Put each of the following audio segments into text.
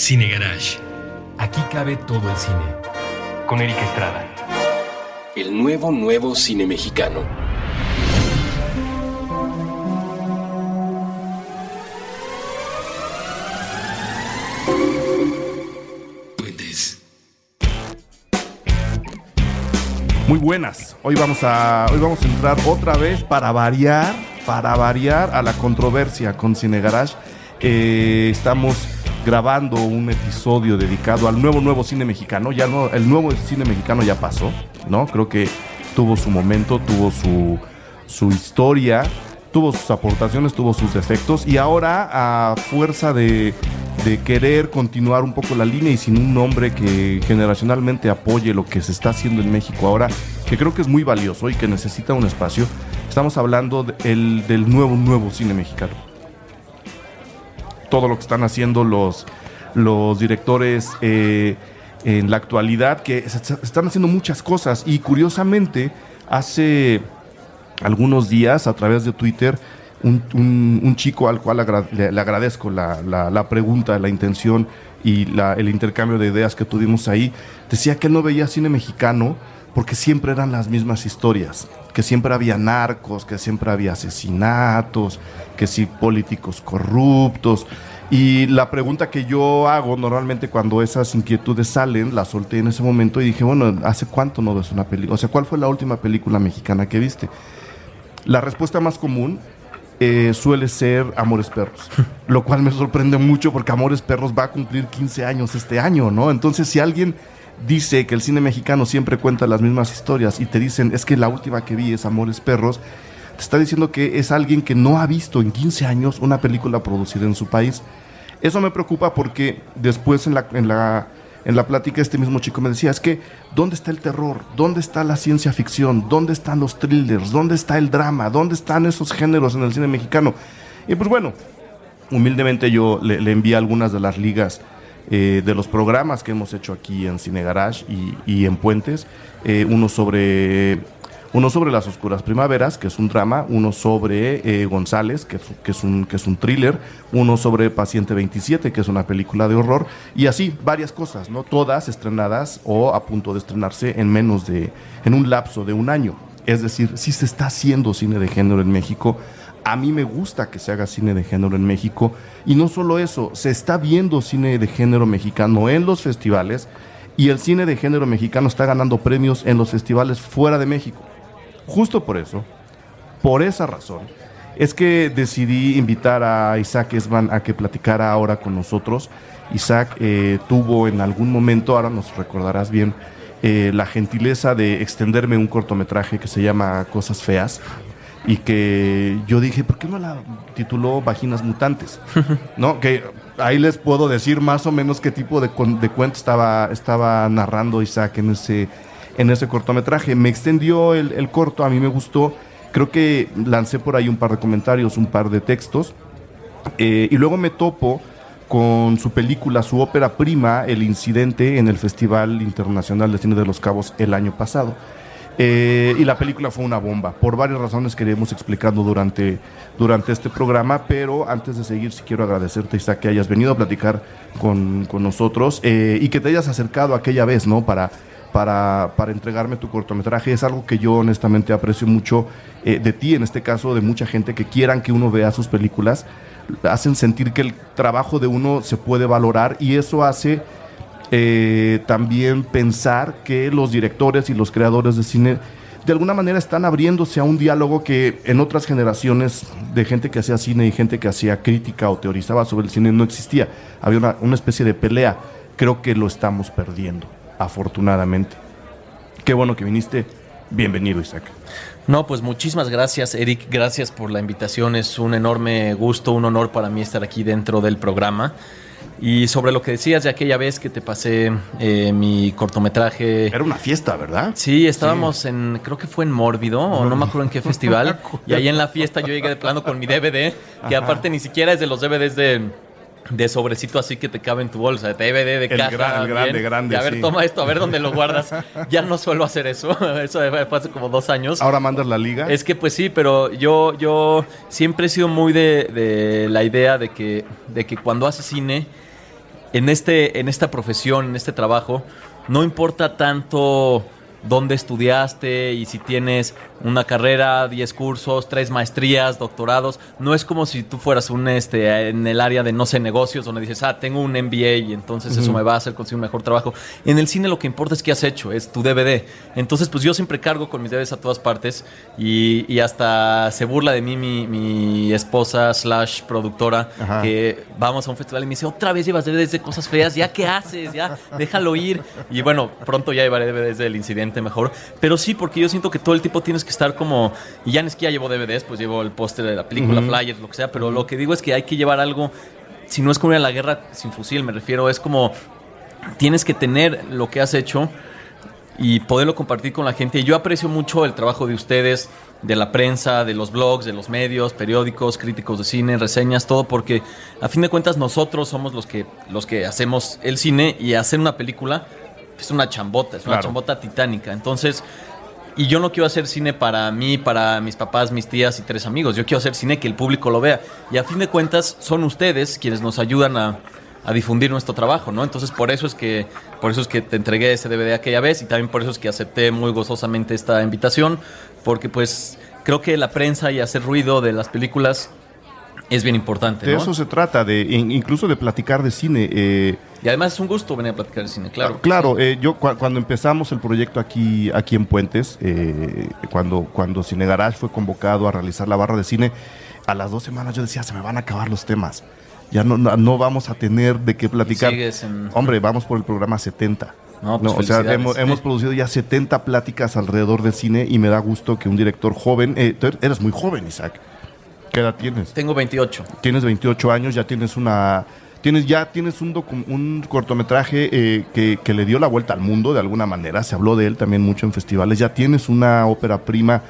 Cine Garage. Aquí cabe todo el cine. Con Eric Estrada. El nuevo cine mexicano. Puentes. Muy buenas. Hoy vamos a entrar otra vez para variar a la controversia con Cine Garage. Estamos grabando un episodio dedicado al nuevo cine mexicano. Ya no, el nuevo cine mexicano ya pasó, ¿no? Creo que tuvo su momento, tuvo su historia, tuvo sus aportaciones, tuvo sus defectos, y ahora, a fuerza de querer continuar un poco la línea y sin un nombre que generacionalmente apoye lo que se está haciendo en México ahora, que creo que es muy valioso y que necesita un espacio, estamos hablando del nuevo cine mexicano. Todo lo que están haciendo los directores en la actualidad, que están haciendo muchas cosas. Y curiosamente, hace algunos días, a través de Twitter, un chico al cual le agradezco la pregunta, la intención y el intercambio de ideas que tuvimos ahí, decía que él no veía cine mexicano porque siempre eran las mismas historias, que siempre había narcos, que siempre había asesinatos, que sí políticos corruptos. Y la pregunta que yo hago normalmente cuando esas inquietudes salen, la solté en ese momento y dije, bueno, ¿hace cuánto no ves una película? O sea, ¿cuál fue la última película mexicana que viste? La respuesta más común suele ser Amores Perros, lo cual me sorprende mucho porque Amores Perros va a cumplir 15 años este año, ¿no? Entonces, si alguien dice que el cine mexicano siempre cuenta las mismas historias y te dicen, es que la última que vi es Amores Perros, te está diciendo que es alguien que no ha visto en 15 años una película producida en su país. Eso me preocupa porque después en la plática este mismo chico me decía, es que ¿dónde está el terror? ¿Dónde está la ciencia ficción? ¿Dónde están los thrillers? ¿Dónde está el drama? ¿Dónde están esos géneros en el cine mexicano? Y pues bueno, humildemente yo le envié algunas de las ligas de los programas que hemos hecho aquí en Cine Garage y en Puentes, uno sobre Las Oscuras Primaveras, que es un drama, uno sobre González, que es un thriller, uno sobre Paciente 27, que es una película de horror, y así varias cosas, ¿no? Todas estrenadas o a punto de estrenarse en un lapso de un año. Es decir, sí se está haciendo cine de género en México. A mí me gusta que se haga cine de género en México, y no solo eso, se está viendo cine de género mexicano en los festivales, y el cine de género mexicano está ganando premios en los festivales fuera de México. Justo por eso, por esa razón, es que decidí invitar a Isaac Esban a que platicara ahora con nosotros. Isaac tuvo en algún momento, ahora nos recordarás bien, la gentileza de extenderme un cortometraje que se llama Cosas Feas, y que yo dije, ¿por qué no la tituló Vaginas Mutantes? ¿No? Que ahí les puedo decir más o menos qué tipo de cuento estaba narrando Isaac en ese cortometraje. Me extendió el corto, a mí me gustó, creo que lancé por ahí un par de comentarios, un par de textos, y luego me topo con su película, su ópera prima, El Incidente, en el Festival Internacional de Cine de Los Cabos el año pasado. Y la película fue una bomba, por varias razones que iremos explicando durante este programa, pero antes de seguir, sí quiero agradecerte, Isaac, que hayas venido a platicar con nosotros y que te hayas acercado aquella vez, ¿no? Para entregarme tu cortometraje. Es algo que yo honestamente aprecio mucho de ti, en este caso, de mucha gente que quieran que uno vea sus películas, hacen sentir que el trabajo de uno se puede valorar, y eso hace también pensar que los directores y los creadores de cine de alguna manera están abriéndose a un diálogo que en otras generaciones de gente que hacía cine y gente que hacía crítica o teorizaba sobre el cine no existía. Había una especie de pelea. Creo que lo estamos perdiendo, afortunadamente. Qué bueno que viniste. Bienvenido, Isaac. No, pues muchísimas gracias, Eric. Gracias por la invitación. Es un enorme gusto, un honor para mí estar aquí dentro del programa. Y sobre lo que decías de aquella vez que te pasé mi cortometraje. Era una fiesta, ¿verdad? Sí, estábamos creo que fue en Mórbido, o no me acuerdo en qué festival. Y ahí en la fiesta yo llegué de plano con mi DVD, que aparte ni siquiera es de los DVDs de sobrecito así que te cabe en tu bolsa, de DVD de caja. El grande. Y a ver, sí. Toma esto, a ver dónde lo guardas. Ya no suelo hacer eso. Eso fue hace como 2 años. ¿Ahora mandas la liga? Es que pues sí, pero yo siempre he sido muy de la idea de que cuando haces cine en esta profesión, en este trabajo, no importa tanto dónde estudiaste y si tienes una carrera, 10 cursos, 3 maestrías, doctorados. No es como si tú fueras en el área de, no sé, negocios, donde dices, tengo un MBA y entonces eso me va a hacer conseguir un mejor trabajo. En el cine lo que importa es qué has hecho, es tu DVD. Entonces, pues yo siempre cargo con mis DVDs a todas partes y hasta se burla de mí mi esposa / productora, Ajá. que vamos a un festival y me dice, otra vez llevas DVDs de cosas feas, ¿ya qué haces? Ya, déjalo ir. Y bueno, pronto ya llevaré DVDs del incidente mejor, pero sí, porque yo siento que todo el tiempo tienes que estar como, y ya no es que ya llevo DVDs, pues llevo el póster de la película, flyers, lo que sea, pero lo que digo es que hay que llevar algo, si no es como ir a la guerra sin fusil, me refiero, es como tienes que tener lo que has hecho y poderlo compartir con la gente. Y yo aprecio mucho el trabajo de ustedes, de la prensa, de los blogs, de los medios, periódicos, críticos de cine, reseñas, todo, porque a fin de cuentas nosotros somos los que hacemos el cine, y hacer una película es una chambota, es una chambota titánica. Entonces, y yo no quiero hacer cine para mí, para mis papás, mis tías y 3 amigos. Yo quiero hacer cine que el público lo vea. Y a fin de cuentas, son ustedes quienes nos ayudan a difundir nuestro trabajo, ¿no? Entonces, por eso es que te entregué ese DVD aquella vez, y también por eso es que acepté muy gozosamente esta invitación, porque pues creo que la prensa y hacer ruido de las películas es bien importante, ¿no? De eso se trata, incluso de platicar de cine. Y además es un gusto venir a platicar de cine, claro. Claro, sí. Yo cuando empezamos el proyecto aquí en Puentes, cuando Cine Garage fue convocado a realizar la barra de cine, a las 2 semanas yo decía, se me van a acabar los temas. Ya no vamos a tener de qué platicar. Hombre, vamos por el programa 70. O sea, hemos producido ya 70 pláticas alrededor de cine, y me da gusto que un director joven, eres muy joven, Isaac. ¿Qué edad tienes? Tengo 28. Tienes 28 años, ya tienes un cortometraje que le dio la vuelta al mundo de alguna manera. Se habló de él también mucho en festivales. Ya tienes una ópera prima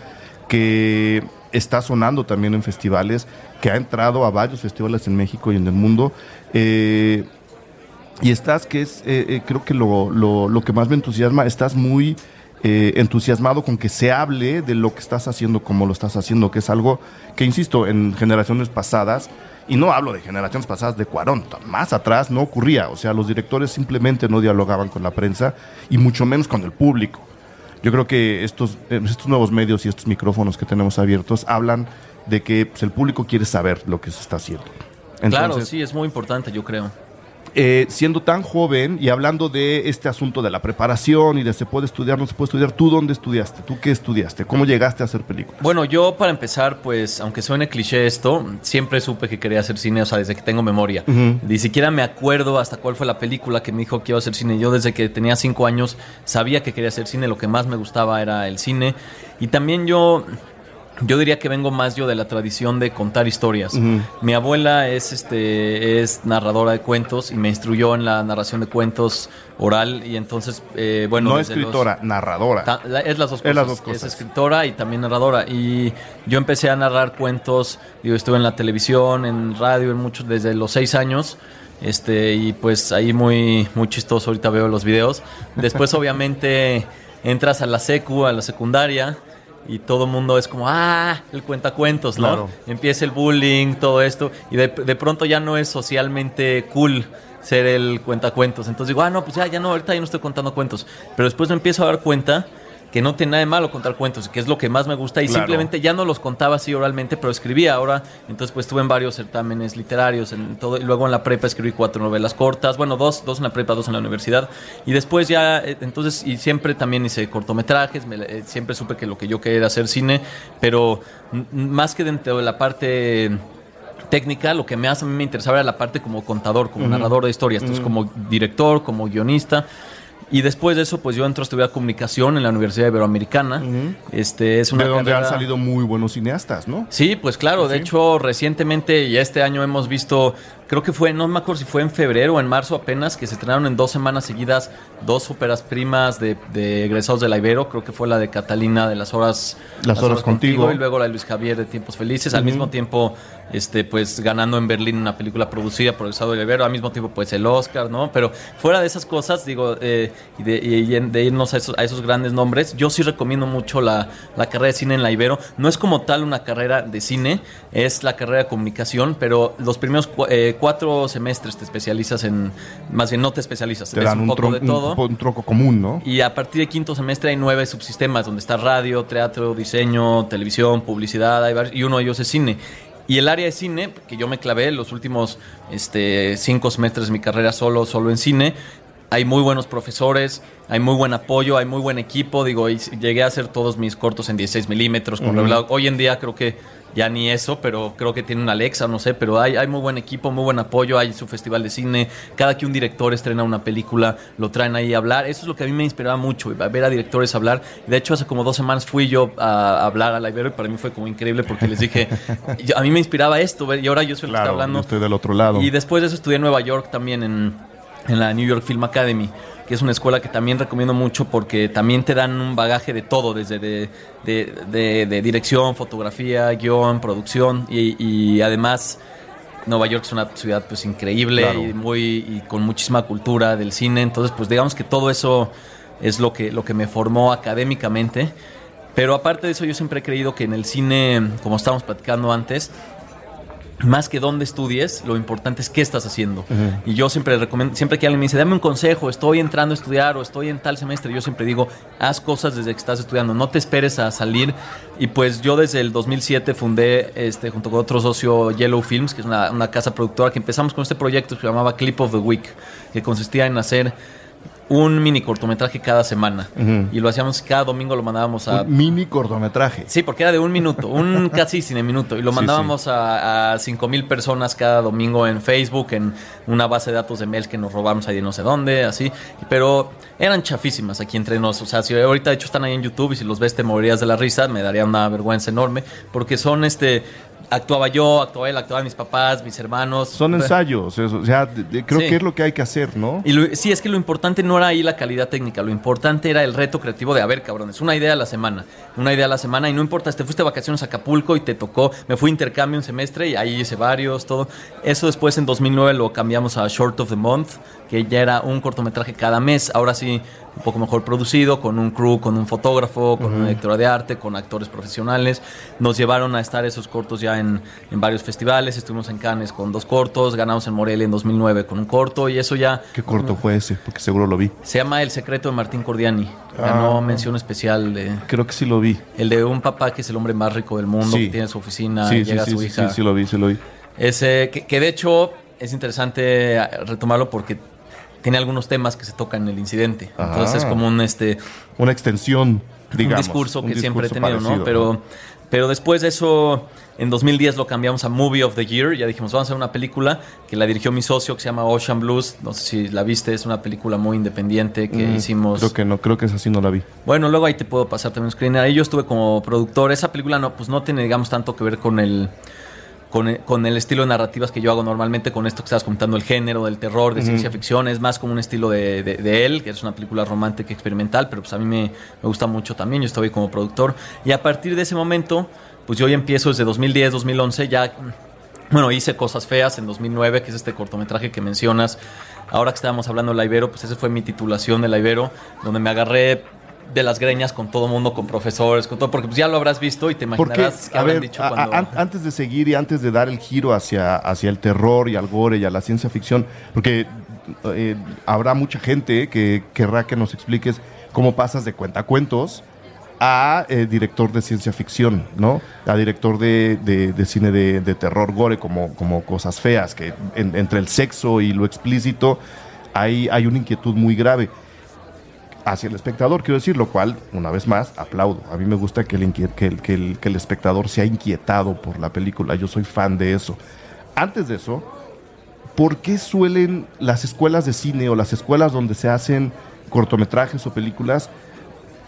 que está sonando también en festivales, que ha entrado a varios festivales en México y en el mundo. Y estás, que es creo que lo que más me entusiasma, estás muy entusiasmado con que se hable de lo que estás haciendo, como lo estás haciendo, que es algo que, insisto, en generaciones pasadas, y no hablo de generaciones pasadas de Cuarón, más atrás no ocurría. O sea, los directores simplemente no dialogaban con la prensa, y mucho menos con el público. Yo creo que estos nuevos medios y estos micrófonos que tenemos abiertos hablan de que pues, el público quiere saber lo que se está haciendo. Entonces, claro, sí, es muy importante, yo creo. Siendo tan joven y hablando de este asunto de la preparación y de se puede estudiar, no se puede estudiar, ¿tú dónde estudiaste? ¿Tú qué estudiaste? ¿Cómo llegaste a hacer películas? Bueno, yo, para empezar, pues, aunque suene cliché esto, siempre supe que quería hacer cine, o sea, desde que tengo memoria. Ni siquiera me acuerdo hasta cuál fue la película que me dijo que iba a hacer cine. Yo, desde que tenía 5 años, sabía que quería hacer cine. Lo que más me gustaba era el cine. Y también yo diría que vengo más yo de la tradición de contar historias. Mi abuela es narradora de cuentos y me instruyó en la narración de cuentos oral, y entonces, bueno... No escritora, narradora. Es las dos cosas. Es escritora y también narradora. Y yo empecé a narrar cuentos, estuve en la televisión, en radio, desde los 6 años. Y pues ahí muy, muy chistoso, ahorita veo los videos. Después, obviamente, entras a la secundaria, y todo el mundo es como, el cuentacuentos, ¿no? Claro. Empieza el bullying, todo esto, y de pronto ya no es socialmente cool ser el cuentacuentos. Entonces digo, no, pues ya no, ahorita ya no estoy contando cuentos. Pero después me empiezo a dar cuenta que no tiene nada de malo contar cuentos, que es lo que más me gusta, y claro, simplemente ya no los contaba así oralmente, pero escribía ahora. Entonces pues estuve en varios certámenes literarios, en todo, y luego en la prepa escribí 4 novelas cortas, bueno, dos en la prepa, 2 en la universidad, y después ya, entonces, y siempre también hice cortometrajes, siempre supe que lo que yo quería era hacer cine, pero más que dentro de la parte técnica, lo que a mí me interesaba era la parte como contador, como narrador de historias, entonces como director, como guionista. Y después de eso, pues yo entro a estudiar comunicación en la Universidad Iberoamericana. Es una de donde carrera... han salido muy buenos cineastas, ¿no? Sí, pues claro. ¿Sí? De hecho, recientemente y este año hemos visto, creo que fue, no me acuerdo si fue en febrero o en marzo apenas, que se estrenaron en 2 semanas seguidas 2 óperas primas de egresados de la Ibero. Creo que fue la de Catalina de Las horas contigo, y luego la de Luis Javier de Tiempos Felices. Al mismo tiempo, pues ganando en Berlín una película producida por egresado de la Ibero. Al mismo tiempo, pues el Oscar, ¿no? Pero fuera de esas cosas, digo, y de irnos a esos grandes nombres, yo sí recomiendo mucho la carrera de cine en la Ibero. No es como tal una carrera de cine, es la carrera de comunicación, pero los primeros 4 semestres te especializas en... Más bien, no te especializas, Te ves dan un poco de todo. un tronco común, ¿no? Y a partir del 5º semestre hay 9 subsistemas, donde está radio, teatro, diseño, televisión, publicidad, y uno de ellos es cine. Y el área de cine, que yo me clavé los últimos 5 semestres de mi carrera solo en cine, hay muy buenos profesores, hay muy buen apoyo, hay muy buen equipo. Digo, y llegué a hacer todos mis cortos en 16 milímetros con revelado. Hoy en día creo que ya ni eso, pero creo que tiene una Alexa, no sé, pero hay muy buen equipo, muy buen apoyo, hay su festival de cine. Cada que un director estrena una película, lo traen ahí a hablar. Eso es lo que a mí me inspiraba mucho, ver a directores hablar. De hecho, hace como 2 semanas fui yo a hablar a la Ibero y para mí fue como increíble porque les dije, a mí me inspiraba esto, y ahora yo soy el que está hablando. Yo estoy del otro lado. Y después de eso estudié en Nueva York también en la New York Film Academy, que es una escuela que también recomiendo mucho porque también te dan un bagaje de todo, desde de dirección, fotografía, guión, producción y además Nueva York es una ciudad pues increíble, claro, y con muchísima cultura del cine. Entonces pues digamos que todo eso es lo que me formó académicamente. Pero aparte de eso, yo siempre he creído que en el cine, como estábamos platicando antes, más que dónde estudies, lo importante es qué estás haciendo. Y yo siempre recomiendo, siempre que alguien me dice, dame un consejo, estoy entrando a estudiar o estoy en tal semestre, yo siempre digo, haz cosas desde que estás estudiando, no te esperes a salir. Y pues yo desde el 2007 fundé, junto con otro socio, Yellow Films, que es una casa productora, que empezamos con este proyecto que se llamaba Clip of the Week, que consistía en hacer un mini cortometraje cada semana. Y lo hacíamos cada domingo, lo mandábamos a... Un mini cortometraje. Sí, porque era de 1 minuto, un casi cine minuto. Y lo mandábamos a 5,000 personas cada domingo en Facebook, en una base de datos de mails que nos robamos ahí de no sé dónde, así. Pero eran chafísimas aquí entre nos. O sea, si ahorita de hecho están ahí en YouTube y si los ves te morirías de la risa, me daría una vergüenza enorme. Porque son actuaba yo, actuaban mis papás, mis hermanos. Son ensayos, o sea, creo que es lo que hay que hacer, ¿no? Y sí, es que lo importante no era ahí la calidad técnica, lo importante era el reto creativo de, a ver, cabrones, una idea a la semana, y no importa, te fuiste de vacaciones a Acapulco y te tocó, me fui a intercambio un semestre y ahí hice varios, todo. Eso después en 2009 lo cambiamos a Short of the Month, que ya era un cortometraje cada mes, ahora sí, un poco mejor producido, con un crew, con un fotógrafo, con una directora de arte, con actores profesionales. Nos llevaron a estar esos cortos ya en varios festivales, estuvimos en Cannes con 2 cortos, ganamos en Morelia en 2009 con un corto y eso ya... ¿Qué corto fue ese? Porque seguro lo vi. Se llama El secreto de Martín Cordiani. Ganó mención especial de... Creo que sí lo vi. El de un papá que es el hombre más rico del mundo, sí, que tiene su oficina, sí, llega sí, su hija. Sí, lo vi. Ese, que de hecho es interesante retomarlo porque tiene algunos temas que se tocan en el incidente. Entonces es como una extensión, digamos. Un discurso que siempre he tenido, parecido, ¿no? Pero después de eso, en 2010 lo cambiamos a Movie of the Year. Ya dijimos, vamos a hacer una película que la dirigió mi socio, que se llama Ocean Blues. No sé si la viste, es una película muy independiente que hicimos. Creo que no, creo que esa sí no la vi. Bueno, luego ahí te puedo pasar también un screener. Ahí yo estuve como productor. Esa película no tiene, digamos, tanto que ver con el estilo de narrativas que yo hago normalmente, con esto que estabas comentando, el género del terror, de ciencia ficción. Es más como un estilo de él, que es una película romántica experimental, pero pues a mí me gusta mucho también. Yo estoy como productor. Y a partir de ese momento, pues yo ya empiezo desde 2010, 2011, ya... Bueno, hice Cosas Feas en 2009, que es este cortometraje que mencionas. Ahora que estábamos hablando de la Ibero, pues esa fue mi titulación de la Ibero, donde me agarré de las greñas con todo mundo, con profesores, con todo, porque pues ya lo habrás visto y te imaginarás que habrán dicho cuando... Antes de seguir y antes de dar el giro hacia el terror y al gore y a la ciencia ficción, porque habrá mucha gente que querrá que nos expliques cómo pasas de cuentacuentos a director de ciencia ficción, ¿no? A director de cine de terror gore, como Cosas Feas, que entre el sexo y lo explícito hay una inquietud muy grave hacia el espectador, quiero decir, lo cual, una vez más, aplaudo. A mí me gusta que el espectador sea inquietado por la película. Yo soy fan de eso. Antes de eso, ¿por qué suelen las escuelas de cine o las escuelas donde se hacen cortometrajes o películas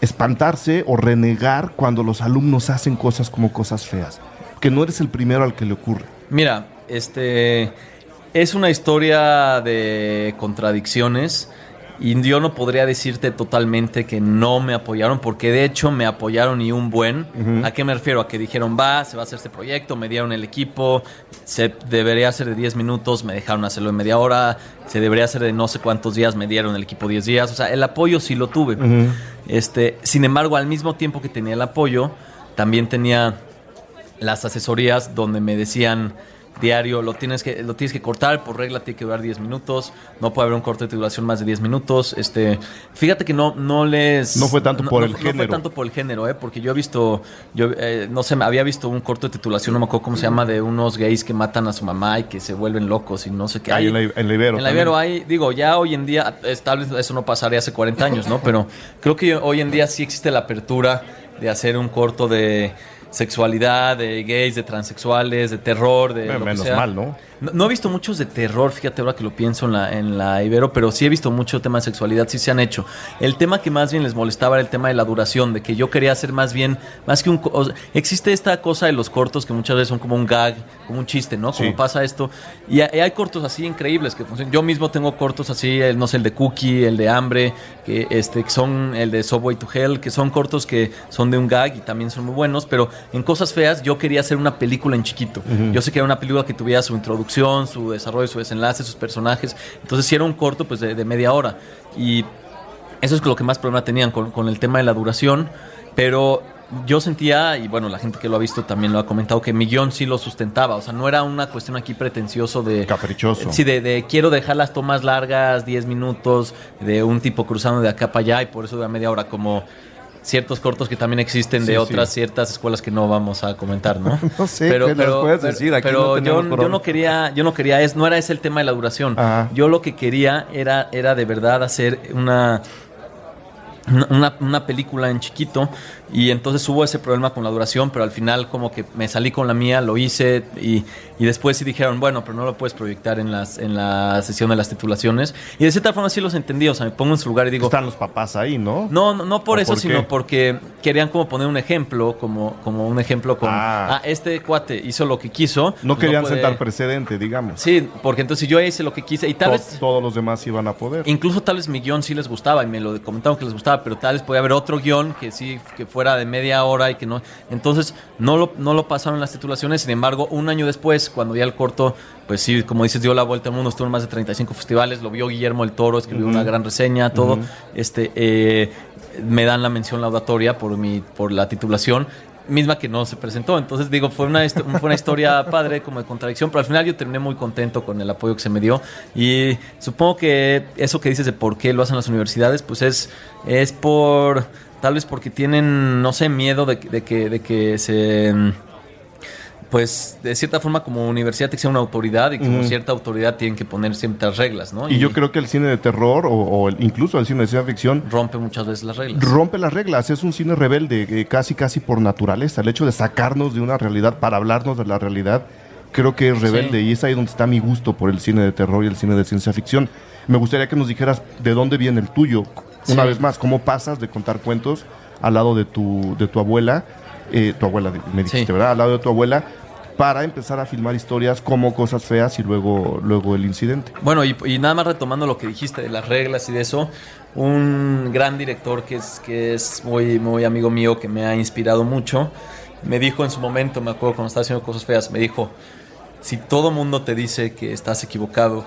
espantarse o renegar cuando los alumnos hacen cosas como Cosas Feas? Que no eres el primero al que le ocurre. Mira, es una historia de contradicciones. Y yo no podría decirte totalmente que no me apoyaron, porque de hecho me apoyaron y un buen. ¿A qué me refiero? A que dijeron, se va a hacer este proyecto, me dieron el equipo, se debería hacer de 10 minutos, me dejaron hacerlo en media hora, se debería hacer de no sé cuántos días, me dieron el equipo 10 días. O sea, el apoyo sí lo tuve. Sin embargo, al mismo tiempo que tenía el apoyo, también tenía las asesorías donde me decían, diario, lo tienes que cortar, por regla tiene que durar 10 minutos, no puede haber un corte de duración más de 10 minutos. Fíjate que no fue tanto por el género. No fue tanto por el género, porque yo he visto, no sé, había visto un corto de titulación, no me acuerdo cómo se llama, de unos gays que matan a su mamá y que se vuelven locos y no sé qué. En la Ibero. En la Ibero hay, digo, ya hoy en día, tal vez eso no pasaría hace 40 años, ¿no? Pero creo que hoy en día sí existe la apertura de hacer un corto de sexualidad, de gays, de transexuales, de terror, de lo que menos sea. mal, ¿no? No he visto muchos de terror, fíjate ahora que lo pienso en la Ibero, pero sí he visto mucho tema de sexualidad, sí se han hecho. El tema que más bien les molestaba era el tema de la duración, de que yo quería hacer más que existe esta cosa de los cortos que muchas veces son como un gag, como un chiste, ¿no? Como pasa esto. Y hay cortos así increíbles que funcionan. Yo mismo tengo cortos así, no sé, el de Cookie, el de Hambre, que son el de Subway to Hell, que son cortos que son de un gag y también son muy buenos, pero en Cosas Feas yo quería hacer una película en chiquito. Yo sé que era una película que tuviera su introducción, su desarrollo, su desenlace, sus personajes. Entonces sí era un corto pues de media hora. Y eso es lo que más problema tenían con el tema de la duración. Pero yo sentía, y bueno, la gente que lo ha visto también lo ha comentado, que mi guión sí lo sustentaba. O sea, no era una cuestión aquí pretencioso de... Caprichoso. Sí, de quiero dejar las tomas largas, 10 minutos, de un tipo cruzando de acá para allá y por eso dura media hora, como ciertos cortos que también existen de otras ciertas escuelas que no vamos a comentar, ¿no? No sé, pero puedes decir, aquí pero no yo no quería no era ese el tema de la duración. Ajá. Yo lo que quería era de verdad hacer una película en chiquito, y entonces hubo ese problema con la duración, pero al final como que me salí con la mía, lo hice y después sí dijeron, bueno, pero no lo puedes proyectar en la sesión de las titulaciones, y de cierta forma sí los entendí, o sea, me pongo en su lugar y digo... Están los papás ahí, ¿no? No por eso, ¿por qué? sino porque querían como poner un ejemplo, como un ejemplo con... este cuate hizo lo que quiso. No pues querían sentar precedente, digamos. Sí, porque entonces yo hice lo que quise y tal vez... Todos los demás iban a poder. Incluso tal vez mi guión sí les gustaba y me lo comentaron que les gustaba, pero tal vez podía haber otro guión que sí, que fuera de media hora y que no... Entonces no lo pasaron en las titulaciones. Sin embargo, un año después, cuando ya el corto, pues sí, como dices, dio la vuelta al mundo, estuvo en más de 35 festivales, lo vio Guillermo del Toro, escribió una gran reseña, todo. Me dan la mención laudatoria por la titulación, misma que no se presentó. Entonces digo, fue una historia padre, como de contradicción, pero al final yo terminé muy contento con el apoyo que se me dio, y supongo que eso que dices de por qué lo hacen las universidades, pues es por, tal vez porque tienen, no sé, miedo de que se... pues de cierta forma como universidad tiene que ser una autoridad, y como cierta autoridad tienen que poner ciertas reglas, ¿no? Y yo creo que el cine de terror incluso el cine de ciencia ficción rompe muchas veces las reglas. Rompe las reglas, es un cine rebelde, casi por naturaleza. El hecho de sacarnos de una realidad para hablarnos de la realidad, creo que es rebelde, y es ahí donde está mi gusto por el cine de terror y el cine de ciencia ficción. Me gustaría que nos dijeras de dónde viene el tuyo. Una vez más, ¿cómo pasas de contar cuentos al lado de tu abuela? Tu abuela, me dijiste, ¿verdad? Al lado de tu abuela, para empezar a filmar historias como Cosas Feas y luego el incidente. Bueno, y nada más retomando lo que dijiste de las reglas y de eso, un gran director que es muy, muy amigo mío, que me ha inspirado mucho, me dijo en su momento, me acuerdo cuando estaba haciendo Cosas Feas, me dijo: si todo mundo te dice que estás equivocado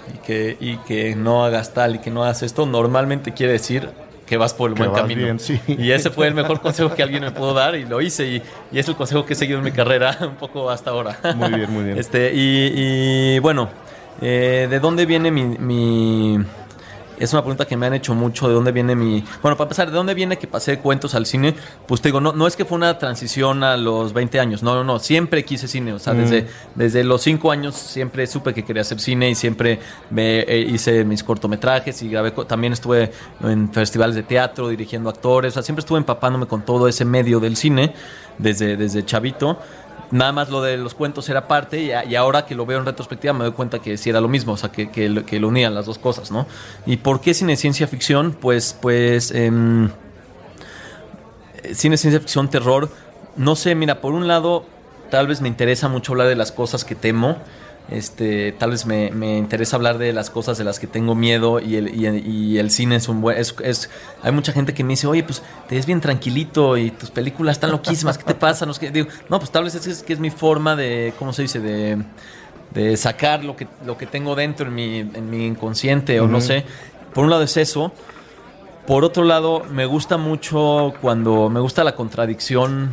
y que no hagas tal y que no hagas esto, normalmente quiere decir que vas por el buen camino. Bien, sí. Y ese fue el mejor consejo que alguien me pudo dar, y lo hice, y es el consejo que he seguido en mi carrera un poco hasta ahora. Muy bien, muy bien. Y bueno, ¿de dónde viene mi...? Es una pregunta que me han hecho mucho, ¿de dónde viene mi...? Bueno, para empezar, ¿de dónde viene que pasé de cuentos al cine? Pues te digo, no es que fue una transición a los 20 años, no, siempre quise cine, o sea, desde los 5 años siempre supe que quería hacer cine, y siempre hice mis cortometrajes y grabé, también estuve en festivales de teatro dirigiendo actores, o sea, siempre estuve empapándome con todo ese medio del cine desde chavito. Nada más lo de los cuentos era parte, y ahora que lo veo en retrospectiva me doy cuenta que sí era lo mismo, o sea, que lo unían las dos cosas, ¿no? ¿Y por qué cine ciencia ficción? Pues cine ciencia ficción, terror, no sé, mira, por un lado tal vez me interesa mucho hablar de las cosas que temo, tal vez me interesa hablar de las cosas de las que tengo miedo, y el cine es un buen... hay mucha gente que me dice: oye, pues te ves bien tranquilito y tus películas están loquísimas, ¿qué te pasa? Digo, no, pues tal vez es mi forma de, ¿cómo se dice? De sacar lo que tengo dentro en mi inconsciente, o no sé. Por un lado es eso. Por otro lado, me gusta mucho me gusta la contradicción,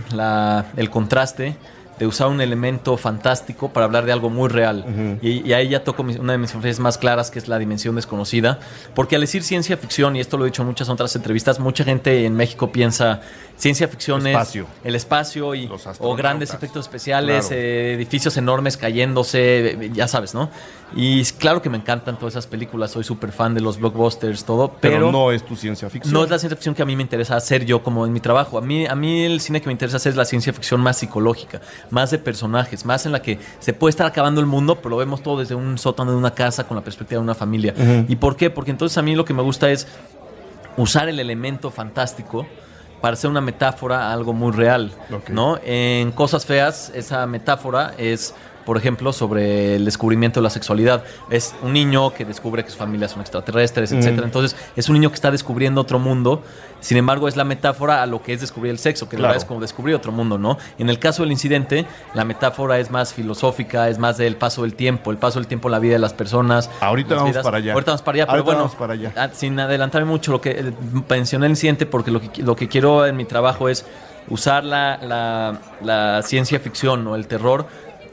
el contraste. de usar un elemento fantástico para hablar de algo muy real. Y ahí ya toco una de mis referencias más claras, que es la dimensión desconocida. Porque al decir ciencia ficción, y esto lo he dicho en muchas otras entrevistas, mucha gente en México piensa ciencia ficción Espacio. es el espacio o grandes efectos especiales, Claro. edificios enormes cayéndose, ya sabes, ¿no? Y claro que me encantan todas esas películas, soy súper fan de los blockbusters, todo, Pero no es tu ciencia ficción. no es la ciencia ficción que a mí me interesa hacer yo como en mi trabajo. A mí el cine que me interesa hacer es la ciencia ficción más psicológica, más de personajes, más en la que se puede estar acabando el mundo, pero lo vemos todo desde un sótano de una casa con la perspectiva de una familia. ¿Y por qué? Porque entonces a mí lo que me gusta es usar el elemento fantástico para hacer una metáfora a algo muy real, ¿no? En Cosas Feas, esa metáfora es, por ejemplo, sobre el descubrimiento de la sexualidad. Es un niño que descubre que sus familias son extraterrestres, etcétera. Entonces, es un niño que está descubriendo otro mundo. Sin embargo, es la metáfora a lo que es descubrir el sexo, que en realidad es como descubrir otro mundo, ¿no? En el caso del incidente, la metáfora es más filosófica, es más del paso del tiempo, el paso del tiempo en la vida de las personas. Ahorita vamos para allá. Ahorita vamos para allá, pero Ahorita bueno, vamos para allá. Sin adelantarme mucho, lo que mencioné el incidente, porque lo que quiero en mi trabajo es usar la ciencia ficción o el terror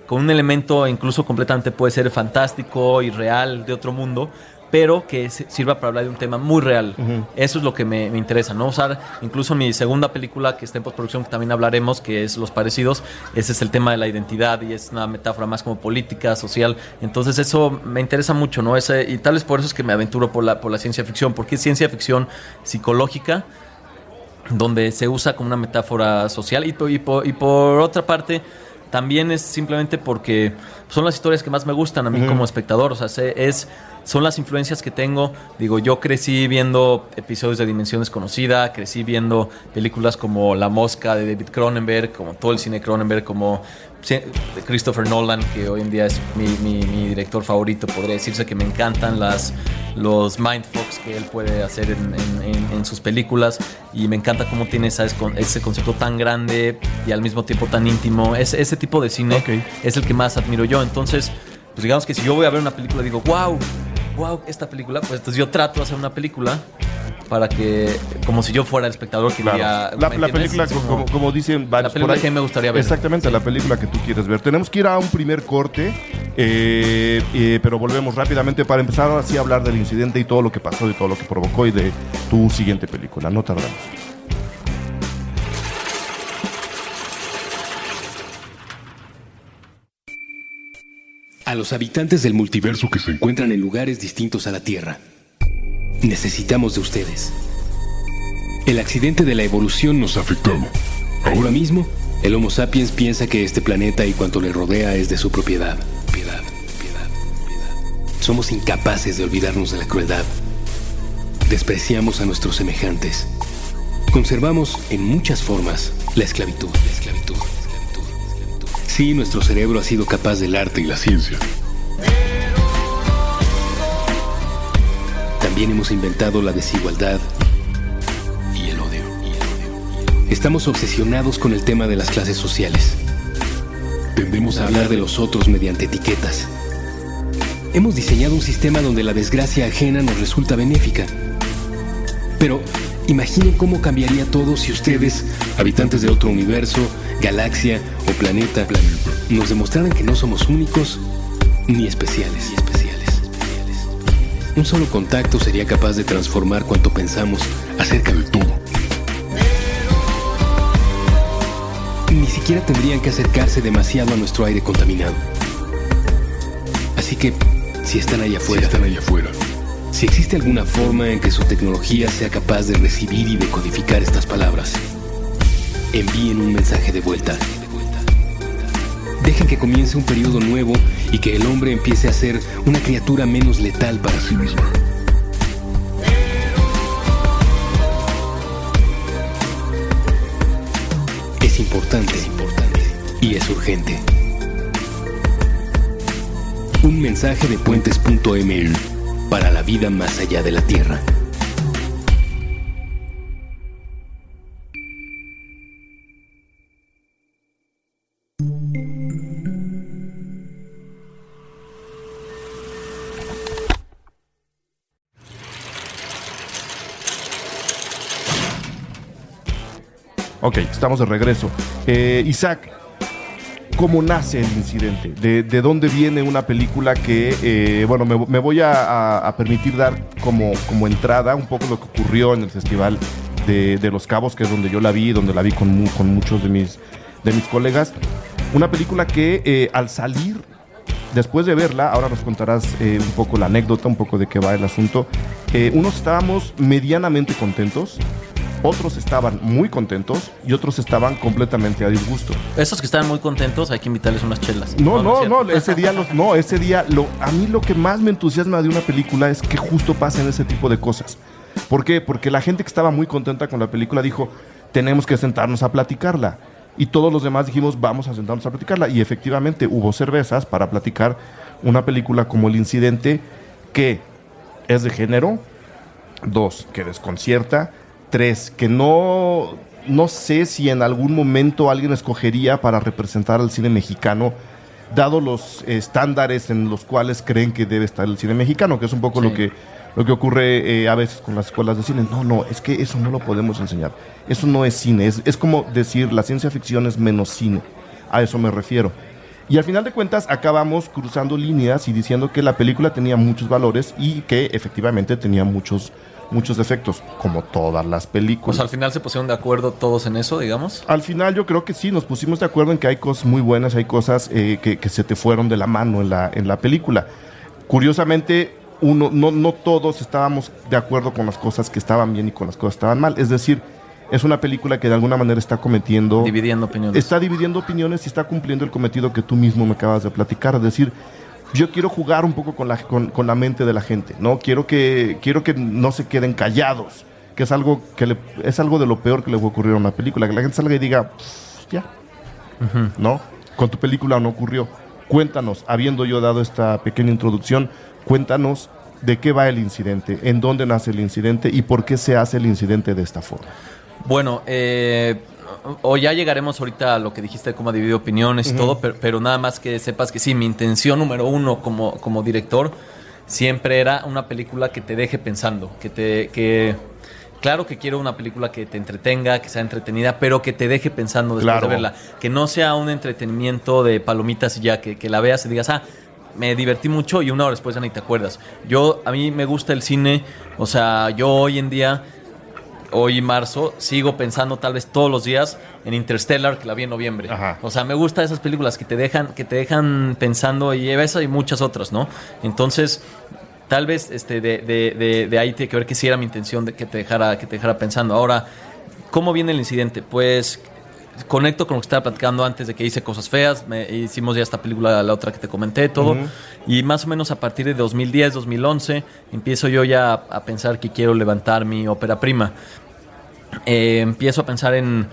con un elemento incluso completamente puede ser fantástico y real de otro mundo, pero que sirva para hablar de un tema muy real. Eso es lo que me interesa, ¿no? Usar incluso mi segunda película que está en postproducción, que también hablaremos, que es Los Parecidos. Ese es el tema de la identidad y es una metáfora más como política, social. Entonces eso me interesa mucho, ¿no? Y tal vez por eso es que me aventuro por la ciencia ficción, porque es ciencia ficción psicológica, donde se usa como una metáfora social y por otra parte también es simplemente porque son las historias que más me gustan a mí como espectador. O sea, son las influencias que tengo. Digo, yo crecí viendo episodios de Dimensión Desconocida, crecí viendo películas como La Mosca de David Cronenberg, como todo el cine de Cronenberg, como Christopher Nolan, que hoy en día es mi director favorito. Podría decirse que me encantan los mindfucks que él puede hacer en sus películas, y me encanta cómo tiene ese concepto tan grande y al mismo tiempo tan íntimo. Ese tipo de cine es el que más admiro yo. Entonces, pues digamos que si yo voy a ver una película, digo, wow, esta película, pues entonces yo trato de hacer una película para que, como si yo fuera el espectador que diría, la película, como dicen varios la película por ahí, que me gustaría ver. Exactamente, sí. La película que tú quieres ver. Tenemos que ir a un primer corte, pero volvemos rápidamente para empezar así a hablar del incidente y todo lo que pasó y todo lo que provocó y de tu siguiente película. No tardamos. A los habitantes del multiverso que se encuentran en lugares distintos a la Tierra, necesitamos de ustedes. El accidente de la evolución nos afectó. Ahora mismo, el Homo sapiens piensa que este planeta y cuanto le rodea es de su propiedad. Piedad. Somos incapaces de olvidarnos de la crueldad. Despreciamos a nuestros semejantes. Conservamos en muchas formas la esclavitud. Sí, nuestro cerebro ha sido capaz del arte y la ciencia. También hemos inventado la desigualdad y el odio. Estamos obsesionados con el tema de las clases sociales. Tendemos a hablar de los otros mediante etiquetas. Hemos diseñado un sistema donde la desgracia ajena nos resulta benéfica. Pero imaginen cómo cambiaría todo si ustedes, habitantes de otro universo, galaxia o planeta, nos demostraran que no somos únicos ni especiales. Un solo contacto sería capaz de transformar cuanto pensamos acerca de todo. Ni siquiera tendrían que acercarse demasiado a nuestro aire contaminado. Así que, si están allá afuera, si existe alguna forma en que su tecnología sea capaz de recibir y decodificar estas palabras, envíen un mensaje de vuelta. Dejen que comience un periodo nuevo y que el hombre empiece a ser una criatura menos letal para sí misma. Es importante y es urgente. Un mensaje de puentes.ml para la vida más allá de la Tierra. Ok, estamos de regreso. Isaac, cómo nace el incidente, de dónde viene una película que, bueno, me voy a permitir dar como entrada un poco lo que ocurrió en el Festival de Los Cabos, que es donde yo la vi, donde la vi con muchos de mis colegas. Una película que al salir, después de verla, ahora nos contarás un poco la anécdota, un poco de qué va el asunto. Unos estábamos medianamente contentos, otros estaban muy contentos y otros estaban completamente a disgusto. Esos que estaban muy contentos, hay que invitarles unas chelas. No, ese día a mí lo que más me entusiasma de una película es que justo pasen ese tipo de cosas. ¿Por qué? Porque la gente que estaba muy contenta con la película dijo, tenemos que sentarnos a platicarla. Y todos los demás dijimos, vamos a sentarnos a platicarla. Y efectivamente hubo cervezas para platicar una película como El Incidente, que es de género, 2, que desconcierta, 3, que no sé si en algún momento alguien escogería para representar al cine mexicano, dado los estándares en los cuales creen que debe estar el cine mexicano, que es un poco Sí. lo que ocurre a veces con las escuelas de cine. No, es que eso no lo podemos enseñar. Eso no es cine. Es como decir, la ciencia ficción es menos cine. A eso me refiero. Y al final de cuentas acabamos cruzando líneas y diciendo que la película tenía muchos valores y que efectivamente tenía muchos defectos, como todas las películas. Pues al final se pusieron de acuerdo todos en eso, digamos. Al final yo creo que sí, nos pusimos de acuerdo en que hay cosas muy buenas, hay cosas que se te fueron de la mano en la película. Curiosamente, no todos estábamos de acuerdo con las cosas que estaban bien y con las cosas que estaban mal. Es decir, es una película que de alguna manera está cometiendo... Dividiendo opiniones. Está dividiendo opiniones y está cumpliendo el cometido que tú mismo me acabas de platicar. Es decir, yo quiero jugar un poco con la mente de la gente, ¿no? Quiero que no se queden callados, que es algo es algo de lo peor que le puede ocurrir a una película, que la gente salga y diga, ya, ¿no? Con tu película no ocurrió. Cuéntanos, habiendo yo dado esta pequeña introducción, cuéntanos de qué va el incidente, en dónde nace el incidente y por qué se hace el incidente de esta forma. Bueno, o ya llegaremos ahorita a lo que dijiste de cómo dividir opiniones y todo, pero nada más que sepas que sí, mi intención número uno como director siempre era una película que te deje pensando, claro que quiero una película que te entretenga, que sea entretenida, pero que te deje pensando después de verla, que no sea un entretenimiento de palomitas y ya, que la veas y digas, me divertí mucho y una hora después ya ni te acuerdas. A mí me gusta el cine, o sea, yo hoy en día... Hoy marzo, sigo pensando tal vez todos los días en Interstellar, que la vi en noviembre. Ajá. O sea, me gustan esas películas que te dejan pensando, y esa y muchas otras, ¿no? Entonces, tal vez de ahí tiene que ver que sí era mi intención de que te dejara pensando. Ahora, ¿cómo viene el incidente? Pues conecto con lo que estaba platicando antes de que hice Cosas Feas, hicimos ya esta película, la otra que te comenté, todo, y más o menos a partir de 2010, 2011, empiezo yo ya a pensar que quiero levantar mi ópera prima. Empiezo a pensar en,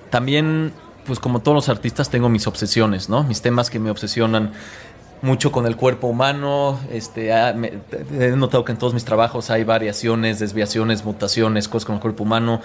también, pues como todos los artistas, tengo mis obsesiones, ¿no? Mis temas que me obsesionan mucho con el cuerpo humano. He notado que en todos mis trabajos hay variaciones, desviaciones, mutaciones, cosas con el cuerpo humano.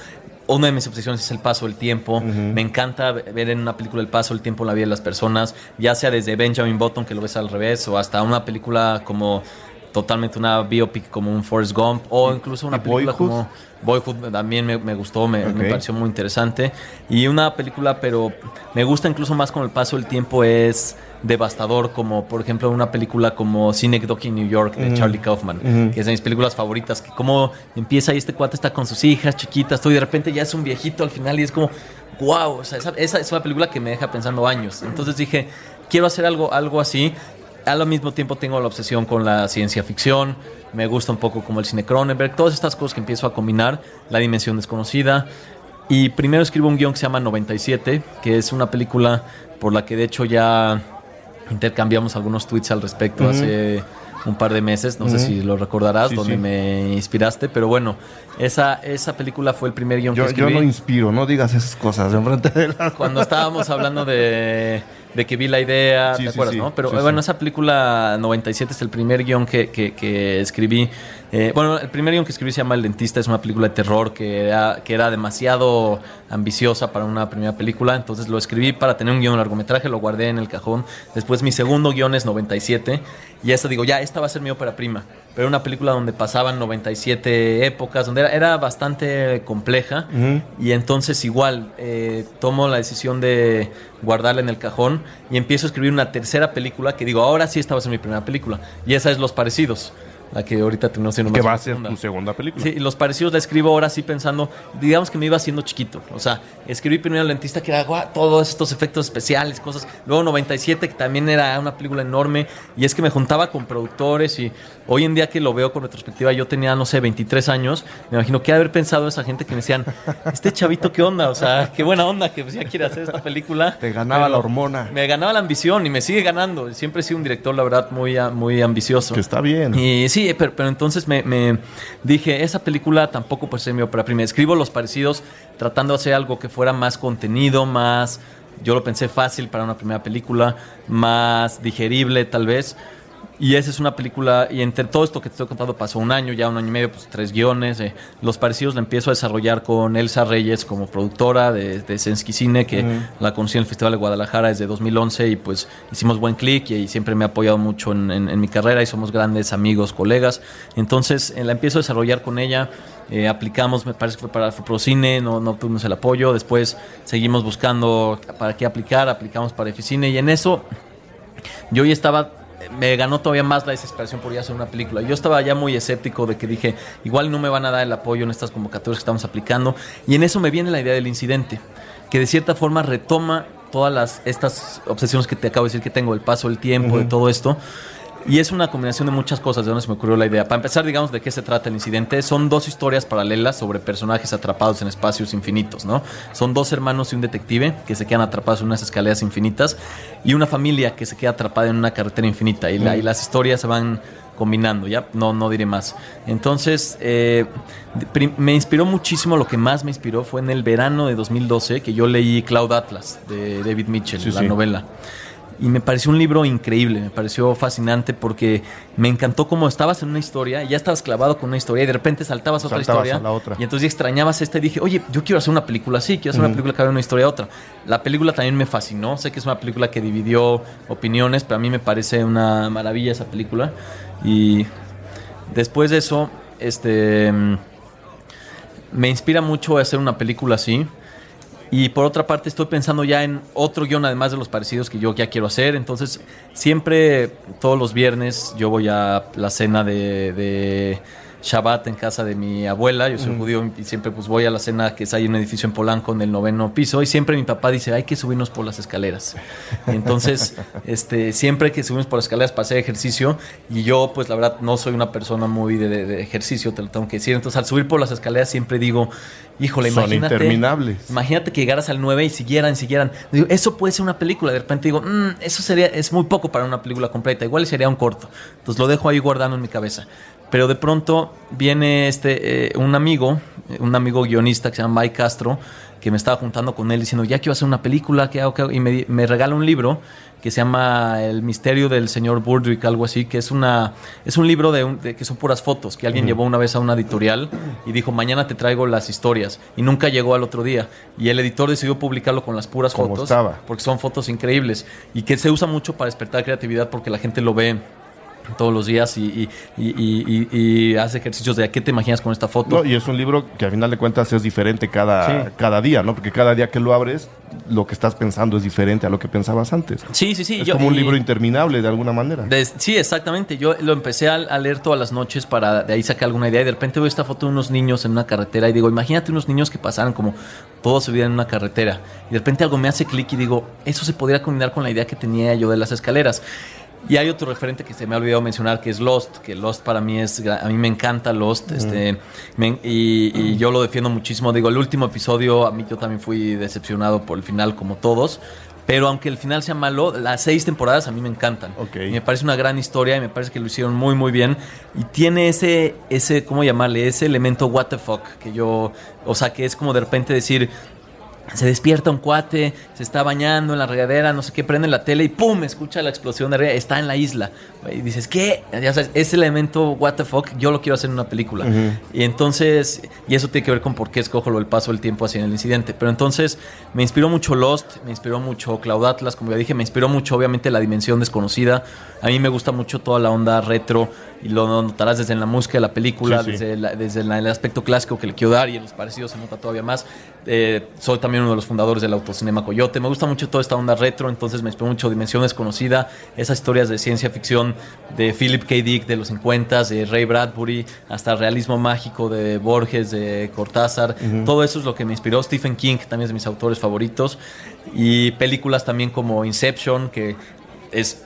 Una de mis obsesiones es el paso del tiempo. Me encanta ver en una película el paso del tiempo en la vida de las personas, ya sea desde Benjamin Button, que lo ves al revés, o hasta una película como totalmente una biopic como un Forrest Gump, o incluso una película Boyhood? como Boyhood. También me gustó, me pareció muy interesante. Y una película, pero me gusta incluso más con el paso del tiempo, es devastador, como por ejemplo una película como Synecdoche in New York de Charlie Kaufman, que es de mis películas favoritas, que como empieza y este cuate está con sus hijas chiquitas, todo, y de repente ya es un viejito al final y es como wow, o sea, esa es una película que me deja pensando años. Entonces dije, quiero hacer algo así. Al mismo tiempo tengo la obsesión con la ciencia ficción, me gusta un poco como el cine Cronenberg, todas estas cosas que empiezo a combinar, La Dimensión Desconocida. Y primero escribo un guión que se llama 97, que es una película por la que de hecho ya intercambiamos algunos tweets al respecto hace un par de meses, no sé si lo recordarás, Sí, donde sí. me inspiraste, pero bueno, esa película fue el primer guión que Yo escribí. no inspiro, no digas esas cosas enfrente de la... Cuando estábamos hablando de que vi la idea, Sí, ¿te sí, acuerdas, sí. no? Pero Sí, bueno, sí. esa película 97 es el primer guión que escribí. Bueno, el primer guión que escribí se llama El Dentista, es una película de terror que era demasiado ambiciosa para una primera película, entonces lo escribí para tener un guión largometraje, lo guardé en el cajón. Después mi segundo guión es 97, y esta digo, ya, esta va a ser mi ópera prima. pero una película donde pasaban 97 épocas, donde era bastante compleja. Y entonces igual tomo la decisión de guardarla en el cajón y empiezo a escribir una tercera película que digo, ahora sí esta va a ser mi primera película. Y esa es Los Parecidos, la que ahorita terminó siendo que más va a ser tu segunda película. Sí, y Los Parecidos la escribo ahora sí pensando, digamos que me iba haciendo chiquito. O sea, escribí primero El Dentista, que era todos estos efectos especiales, cosas. Luego 97, que también era una película enorme. Y es que me juntaba con productores y hoy en día que lo veo con retrospectiva, yo tenía, no sé, 23 años. Me imagino que haber pensado esa gente que me decían, este chavito, ¿qué onda? O sea, qué buena onda que pues, ya quiere hacer esta película. Te ganaba la hormona. Me ganaba la ambición y me sigue ganando. Siempre he sido un director, la verdad, muy ambicioso. Que está bien. Y sí, pero entonces me dije, esa película tampoco puede ser mi ópera prima. Escribo Los Parecidos tratando de hacer algo que fuera más contenido, más, yo lo pensé fácil para una primera película, más digerible tal vez. Y esa es una película, y entre todo esto que te estoy contando pasó un año y medio, pues 3 guiones. Los Parecidos la empiezo a desarrollar con Elsa Reyes como productora de Sensky Cine, que la conocí en el Festival de Guadalajara desde 2011 y pues hicimos buen clic y siempre me ha apoyado mucho en mi carrera y somos grandes amigos, colegas. Entonces la empiezo a desarrollar con ella. Aplicamos, me parece que fue para Procine, no obtuvimos el apoyo. Después seguimos buscando para qué aplicar, aplicamos para Eficine y en eso yo ya estaba... Me ganó todavía más la desesperación por ya hacer una película. Yo estaba ya muy escéptico de que dije, igual no me van a dar el apoyo en estas convocatorias que estamos aplicando. Y en eso me viene la idea del incidente, que de cierta forma retoma todas estas obsesiones que te acabo de decir que tengo, el paso del tiempo, de todo esto. Y es una combinación de muchas cosas de donde se me ocurrió la idea. Para empezar, digamos, de qué se trata el incidente. Son 2 historias paralelas sobre personajes atrapados en espacios infinitos, ¿no? Son 2 hermanos y un detective que se quedan atrapados en unas escaleras infinitas y una familia que se queda atrapada en una carretera infinita. Y las historias se van combinando, ya no diré más. Entonces, me inspiró muchísimo. Lo que más me inspiró fue en el verano de 2012 que yo leí Cloud Atlas de David Mitchell, la novela. Y me pareció un libro increíble, me pareció fascinante porque me encantó cómo estabas en una historia y ya estabas clavado con una historia y de repente saltabas a otra historia. A la otra. Y entonces ya extrañabas esta y dije, oye, yo quiero hacer una película así, quiero hacer una película que haga una historia a otra. La película también me fascinó, sé que es una película que dividió opiniones, pero a mí me parece una maravilla esa película. Y después de eso, me inspira mucho hacer una película así. Y por otra parte estoy pensando ya en otro guión además de Los Parecidos que yo ya quiero hacer. Entonces siempre, todos los viernes, yo voy a la cena de Shabbat en casa de mi abuela. Yo soy judío y siempre pues voy a la cena que es ahí en un edificio en Polanco en el 9º piso. Y siempre mi papá dice, hay que subirnos por las escaleras. Entonces siempre hay que subirnos por las escaleras para hacer ejercicio. Y yo pues la verdad no soy una persona muy de ejercicio, te lo tengo que decir. Entonces al subir por las escaleras siempre digo, híjole, son interminables. Imagínate que llegaras al 9 y siguieran. Digo, eso puede ser una película. De repente digo, eso es muy poco para una película completa. Igual sería un corto. Entonces lo dejo ahí guardando en mi cabeza. Pero de pronto viene un amigo guionista que se llama Mike Castro, que me estaba juntando con él diciendo, ya quiero hacer una película, ¿qué hago? Y me regala un libro que se llama El misterio del señor Burdwick, algo así, que es un libro que son puras fotos, que alguien llevó una vez a una editorial y dijo, mañana te traigo las historias, y nunca llegó al otro día. Y el editor decidió publicarlo con las puras fotos, porque son fotos increíbles, y que se usa mucho para despertar creatividad porque la gente lo ve todos los días y hace ejercicios de a qué te imaginas con esta foto. No, y es un libro que a final de cuentas es diferente cada día, ¿no? Porque cada día que lo abres, lo que estás pensando es diferente a lo que pensabas antes. Sí. Es como un libro interminable de alguna manera. Sí, exactamente. Yo lo empecé a leer todas las noches para de ahí sacar alguna idea y de repente veo esta foto de unos niños en una carretera y digo, imagínate unos niños que pasaran como toda su vida en una carretera y de repente algo me hace clic y digo, eso se podría combinar con la idea que tenía yo de las escaleras. Y hay otro referente que se me ha olvidado mencionar, que es Lost, que Lost para mí a mí me encanta Lost, y yo lo defiendo muchísimo. Digo, el último episodio, a mí yo también fui decepcionado por el final como todos, pero aunque el final sea malo, las 6 temporadas a mí me encantan. Okay. Y me parece una gran historia y me parece que lo hicieron muy, muy bien. Y tiene ese ¿cómo llamarle? Ese elemento what the fuck, que es como de repente decir... Se despierta un cuate, se está bañando en la regadera, no sé qué, prende la tele y ¡pum! Escucha la explosión de arriba, está en la isla. Y dices, ¿qué? Ya sabes, ese elemento, what the fuck, yo lo quiero hacer en una película. Y entonces, y eso tiene que ver con por qué escojo lo del paso del tiempo hacia el incidente. Pero entonces me inspiró mucho Lost, me inspiró mucho Cloud Atlas, como ya dije, me inspiró mucho obviamente La Dimensión Desconocida. A mí me gusta mucho toda la onda retro y lo notarás desde la música de la película, Sí, sí. desde el aspecto clásico que le quiero dar, y en los parecidos se nota todavía más. Soy también uno de los fundadores del Autocinema Coyote. Me gusta mucho toda esta onda retro, entonces me inspiró mucho Dimensión Desconocida, esas historias de ciencia ficción de Philip K. Dick de los 50s, de Ray Bradbury, hasta realismo mágico de Borges, de Cortázar. Todo eso es lo que me inspiró. Stephen King también es de mis autores favoritos, y películas también como Inception, que es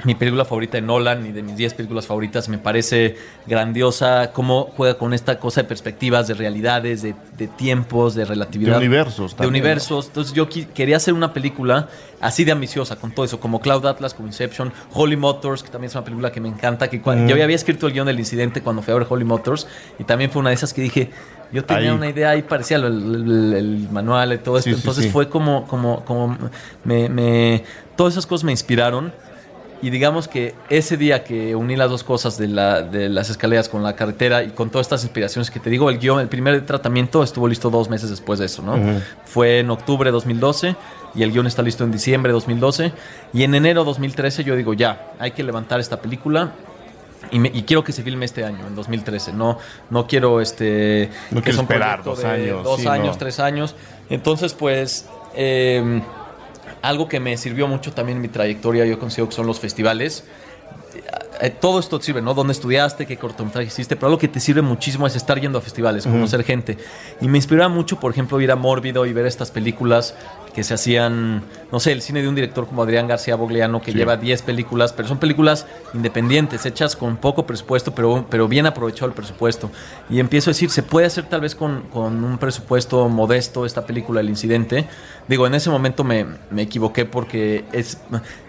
mi película favorita de Nolan y de mis 10 películas favoritas. Me parece grandiosa cómo juega con esta cosa de perspectivas, de realidades, de tiempos, de relatividad. De universos De también, universos. Entonces yo quería hacer una película así de ambiciosa con todo eso, como Cloud Atlas, como Inception, Holy Motors, que también es una película que me encanta, que yo ya había escrito el guión del incidente cuando fui a ver Holy Motors, y también fue una de esas que dije, yo tenía Ahí. una idea ahí parecía el manual y todo esto. Sí, sí, Entonces sí. fue como todas esas cosas me inspiraron. Y digamos que ese día que uní las dos cosas de las escaleras con la carretera y con todas estas inspiraciones que te digo, el guión, el primer tratamiento estuvo listo 2 meses después de eso, ¿no? Fue en octubre de 2012 y el guión está listo en diciembre de 2012. Y en enero de 2013 yo digo, ya, hay que levantar esta película. Y quiero que se filme este año, en 2013. No quiero No que quiero sea un esperar proyecto 2 de años. 2 sí, años, no. 3 años. Entonces, pues, algo que me sirvió mucho también en mi trayectoria, yo considero que son los festivales. Todo esto te sirve, ¿no? Dónde estudiaste, qué cortometraje hiciste, pero algo que te sirve muchísimo es estar yendo a festivales, conocer gente. Y me inspiraba mucho, por ejemplo, ir a Mórbido y ver estas películas que se hacían, no sé, el cine de un director como Adrián García Bogliano, que lleva 10 películas, pero son películas independientes, hechas con poco presupuesto, pero bien aprovechado el presupuesto. Y empiezo a decir, se puede hacer tal vez con un presupuesto modesto esta película, El Incidente. Digo, en ese momento me equivoqué porque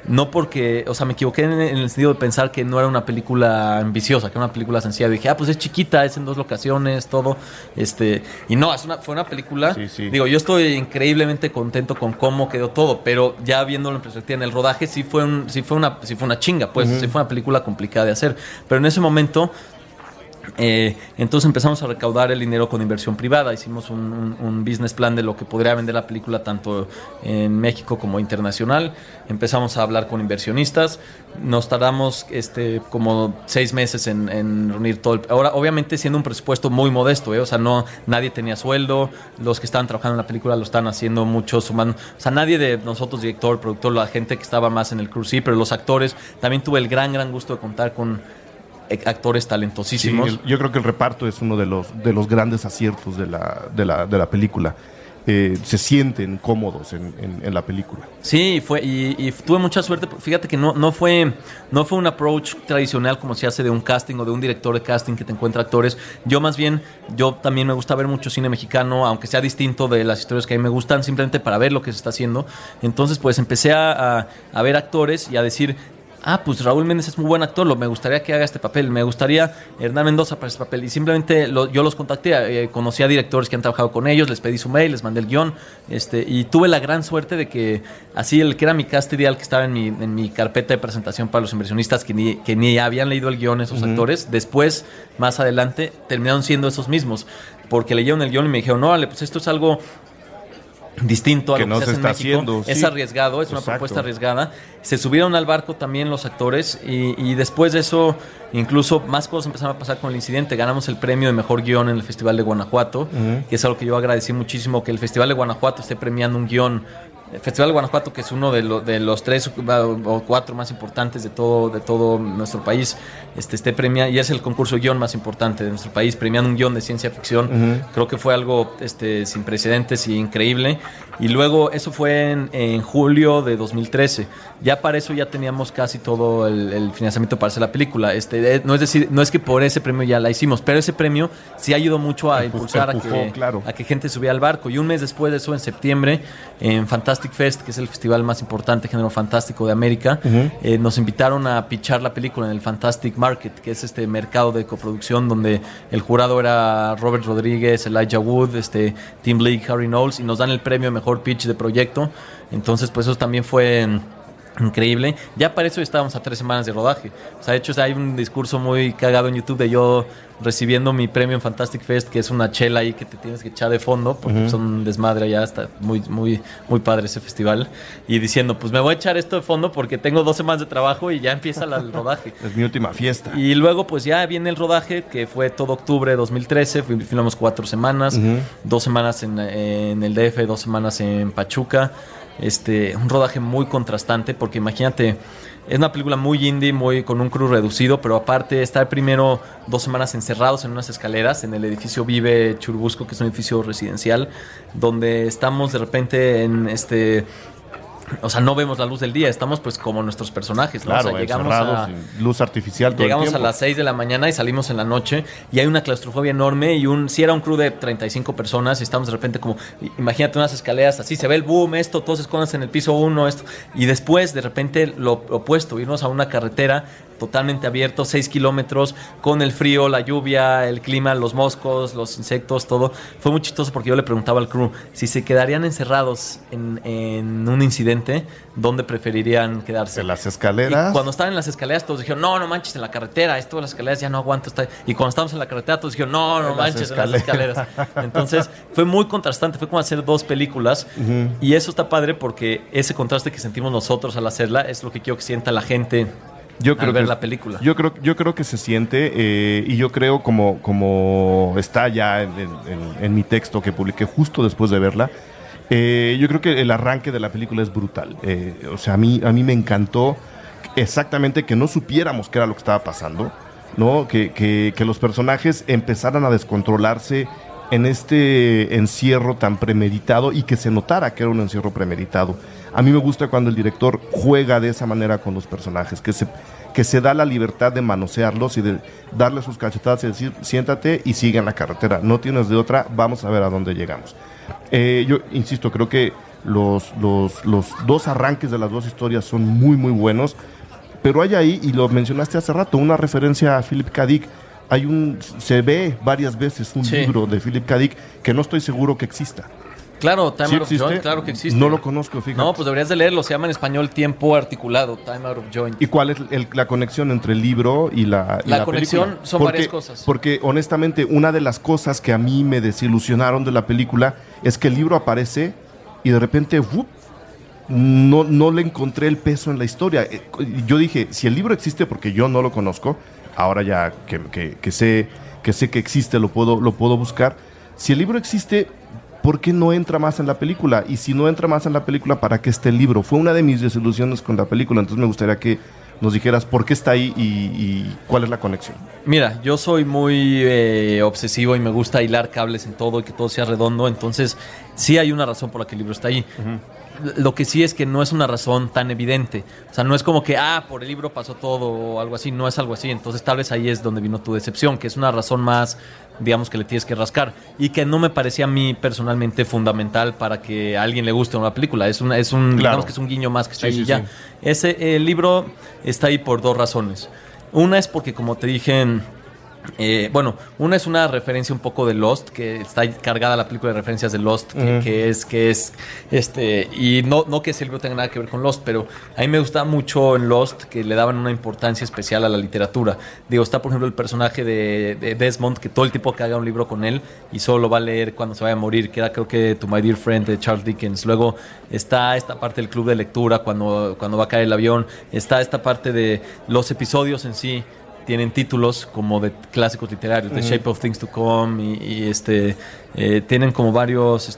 me equivoqué en el sentido de pensar que no era una película ambiciosa, que era una película sencilla. Dije, pues es chiquita, es en 2 locaciones, todo. Y no, fue una película. Sí. Digo, yo estoy increíblemente contento con cómo quedó todo, pero ya viéndolo en perspectiva en el rodaje, sí fue una chinga, pues, sí fue una película complicada de hacer. Pero en ese momento, entonces empezamos a recaudar el dinero con inversión privada. Hicimos un business plan de lo que podría vender la película tanto en México como internacional. Empezamos a hablar con inversionistas. Nos tardamos como 6 meses en reunir todo. Ahora, obviamente, siendo un presupuesto muy modesto, o sea, nadie tenía sueldo. Los que estaban trabajando en la película lo están haciendo muchos humanos. O sea, nadie de nosotros, director, productor, la gente que estaba más en el crew, sí, pero los actores, también tuve el gran gusto de contar con actores talentosísimos. Sí, yo creo que el reparto es uno de los grandes aciertos de la película. Se sienten cómodos en la película. Sí, y tuve mucha suerte. Fíjate que no fue un approach tradicional como se hace de un casting o de un director de casting que te encuentra actores. Yo también me gusta ver mucho cine mexicano, aunque sea distinto de las historias que a mí me gustan, simplemente para ver lo que se está haciendo. Entonces, pues empecé a ver actores y a decir, pues Raúl Méndez es muy buen actor, me gustaría que haga este papel, me gustaría Hernán Mendoza para este papel. Y simplemente yo los contacté, conocí a directores que han trabajado con ellos, les pedí su mail, les mandé el guión, y tuve la gran suerte de que así el que era mi cast ideal, que estaba en mi carpeta de presentación para los inversionistas, que ni habían leído el guión esos actores, después, más adelante, terminaron siendo esos mismos, porque leyeron el guión y me dijeron, no, vale, pues esto es algo distinto a que lo no que se hace en está México. haciendo, Es sí. arriesgado, es una Exacto. propuesta arriesgada. Se subieron al barco también los actores y después de eso, incluso más cosas empezaron a pasar con El Incidente. Ganamos el premio de mejor guión en el Festival de Guanajuato, que es algo que yo agradecí muchísimo, que el Festival de Guanajuato esté premiando un guión. El Festival de Guanajuato, que es uno de los 3 o 4 más importantes de todo nuestro país, esté premiando, y es el concurso de guión más importante de nuestro país, premiando un guión de ciencia ficción. Creo que fue algo sin precedentes y increíble. Y luego eso fue en julio de 2013. Ya para eso ya teníamos casi todo el financiamiento para hacer la película. No es que por ese premio ya la hicimos, pero ese premio sí ayudó mucho a impulsar claro. a que gente subiera al barco. Y un mes después de eso, en septiembre, en Fantastic Fest, que es el festival más importante género fantástico de América, nos invitaron a pitchar la película en el Fantastic Market, que es este mercado de coproducción donde el jurado era Robert Rodríguez, Elijah Wood, Tim Blake, Harry Knowles, y nos dan el premio de mejor pitch de proyecto. Entonces, pues eso también fue increíble. Ya para eso estábamos a 3 semanas de rodaje. O sea, de hecho, hay un discurso muy cagado en YouTube de yo recibiendo mi premio en Fantastic Fest, que es una chela ahí que te tienes que echar de fondo, porque son un desmadre allá, está muy, muy, muy padre ese festival. Y diciendo, pues me voy a echar esto de fondo porque tengo 2 semanas de trabajo y ya empieza el rodaje. Es mi última fiesta. Y luego, pues ya viene el rodaje, que fue todo octubre de 2013. Filmamos 4 semanas, 2 semanas en el DF, 2 semanas en Pachuca. Un rodaje muy contrastante, porque imagínate, es una película muy indie, muy con un crew reducido, pero aparte estar primero 2 semanas encerrados en unas escaleras en el edificio Vive Churubusco, que es un edificio residencial, donde estamos de repente en o sea, no vemos la luz del día, estamos pues como nuestros personajes, ¿no? Claro, o sea, llegamos luz artificial todo llegamos el tiempo. a las 6 de la mañana y salimos en la noche, y hay una claustrofobia enorme, y si era un crew de 35 personas y estamos de repente como, imagínate unas escaleras así, se ve el boom, todos se esconden en el piso 1, y después de repente lo opuesto, irnos a una carretera totalmente abierto, 6 kilómetros, con el frío, la lluvia, el clima, los moscos, los insectos, todo. Fue muy chistoso porque yo le preguntaba al crew si se quedarían encerrados en un incidente, ¿dónde preferirían quedarse? En las escaleras. Y cuando estaban en las escaleras todos dijeron, no manches, en la carretera, esto de las escaleras ya no aguanto. Y cuando estábamos en la carretera todos dijeron, no manches, en las escaleras. Entonces fue muy contrastante, fue como hacer 2 películas. Y eso está padre porque ese contraste que sentimos nosotros al hacerla es lo que quiero que sienta la gente al ver la película. Yo creo que se siente, y yo creo como está ya en mi texto que publiqué justo después de verla, yo creo que el arranque de la película es brutal. O sea, a mí me encantó exactamente que no supiéramos qué era lo que estaba pasando, ¿no? Que los personajes empezaran a descontrolarse en este encierro tan premeditado, y que se notara que era un encierro premeditado. A mí me gusta cuando el director juega de esa manera con los personajes, que se da la libertad de manosearlos y de darle sus cachetadas y decir, siéntate y sigue en la carretera, no tienes de otra, vamos a ver a dónde llegamos. Yo insisto, creo que los 2 arranques de las 2 historias son muy, muy buenos, pero hay ahí, y lo mencionaste hace rato, una referencia a Philip K. Dick. Se ve varias veces un libro de Philip K. Dick que no estoy seguro que exista. Claro, Time ¿Sí Out of existe? Joint, claro que existe. No lo conozco, fíjate. No, pues deberías de leerlo, se llama en español Tiempo Articulado, Time Out of Joint. ¿Y cuál es la conexión entre el libro y la conexión película? son varias cosas. Porque honestamente una de las cosas que a mí me desilusionaron de la película es que el libro aparece y de repente no le encontré el peso en la historia. Yo dije, si el libro existe, porque yo no lo conozco, ahora ya que sé que existe, lo puedo buscar. Si el libro existe, ¿por qué no entra más en la película? Y si no entra más en la película, ¿para qué está el libro? Fue una de mis desilusiones con la película. Entonces me gustaría que nos dijeras por qué está ahí y cuál es la conexión. Mira, yo soy muy obsesivo y me gusta hilar cables en todo y que todo sea redondo. Entonces sí hay una razón por la que el libro está ahí. Lo que sí es que no es una razón tan evidente. O sea, no es como que, por el libro pasó todo o algo así. No es algo así. Entonces tal vez ahí es donde vino tu decepción, que es una razón más, digamos, que le tienes que rascar. Y que no me parecía a mí personalmente fundamental para que a alguien le guste una película. Claro. Digamos que es un guiño más que está ahí ya. Sí. El libro está ahí por 2 razones. Una es porque, como te dije, una es una referencia un poco de Lost, que está cargada la película de referencias de Lost, que es y no que ese libro tenga nada que ver con Lost, pero a mí me gustaba mucho en Lost que le daban una importancia especial a la literatura. Digo, está por ejemplo el personaje de Desmond, que todo el tiempo que haga un libro con él y solo lo va a leer cuando se vaya a morir, que era creo que To My Dear Friend de Charles Dickens. Luego está esta parte del club de lectura cuando va a caer el avión. Está esta parte de los episodios en sí. Tienen títulos como de clásicos literarios, The Shape of Things to Come y tienen como varios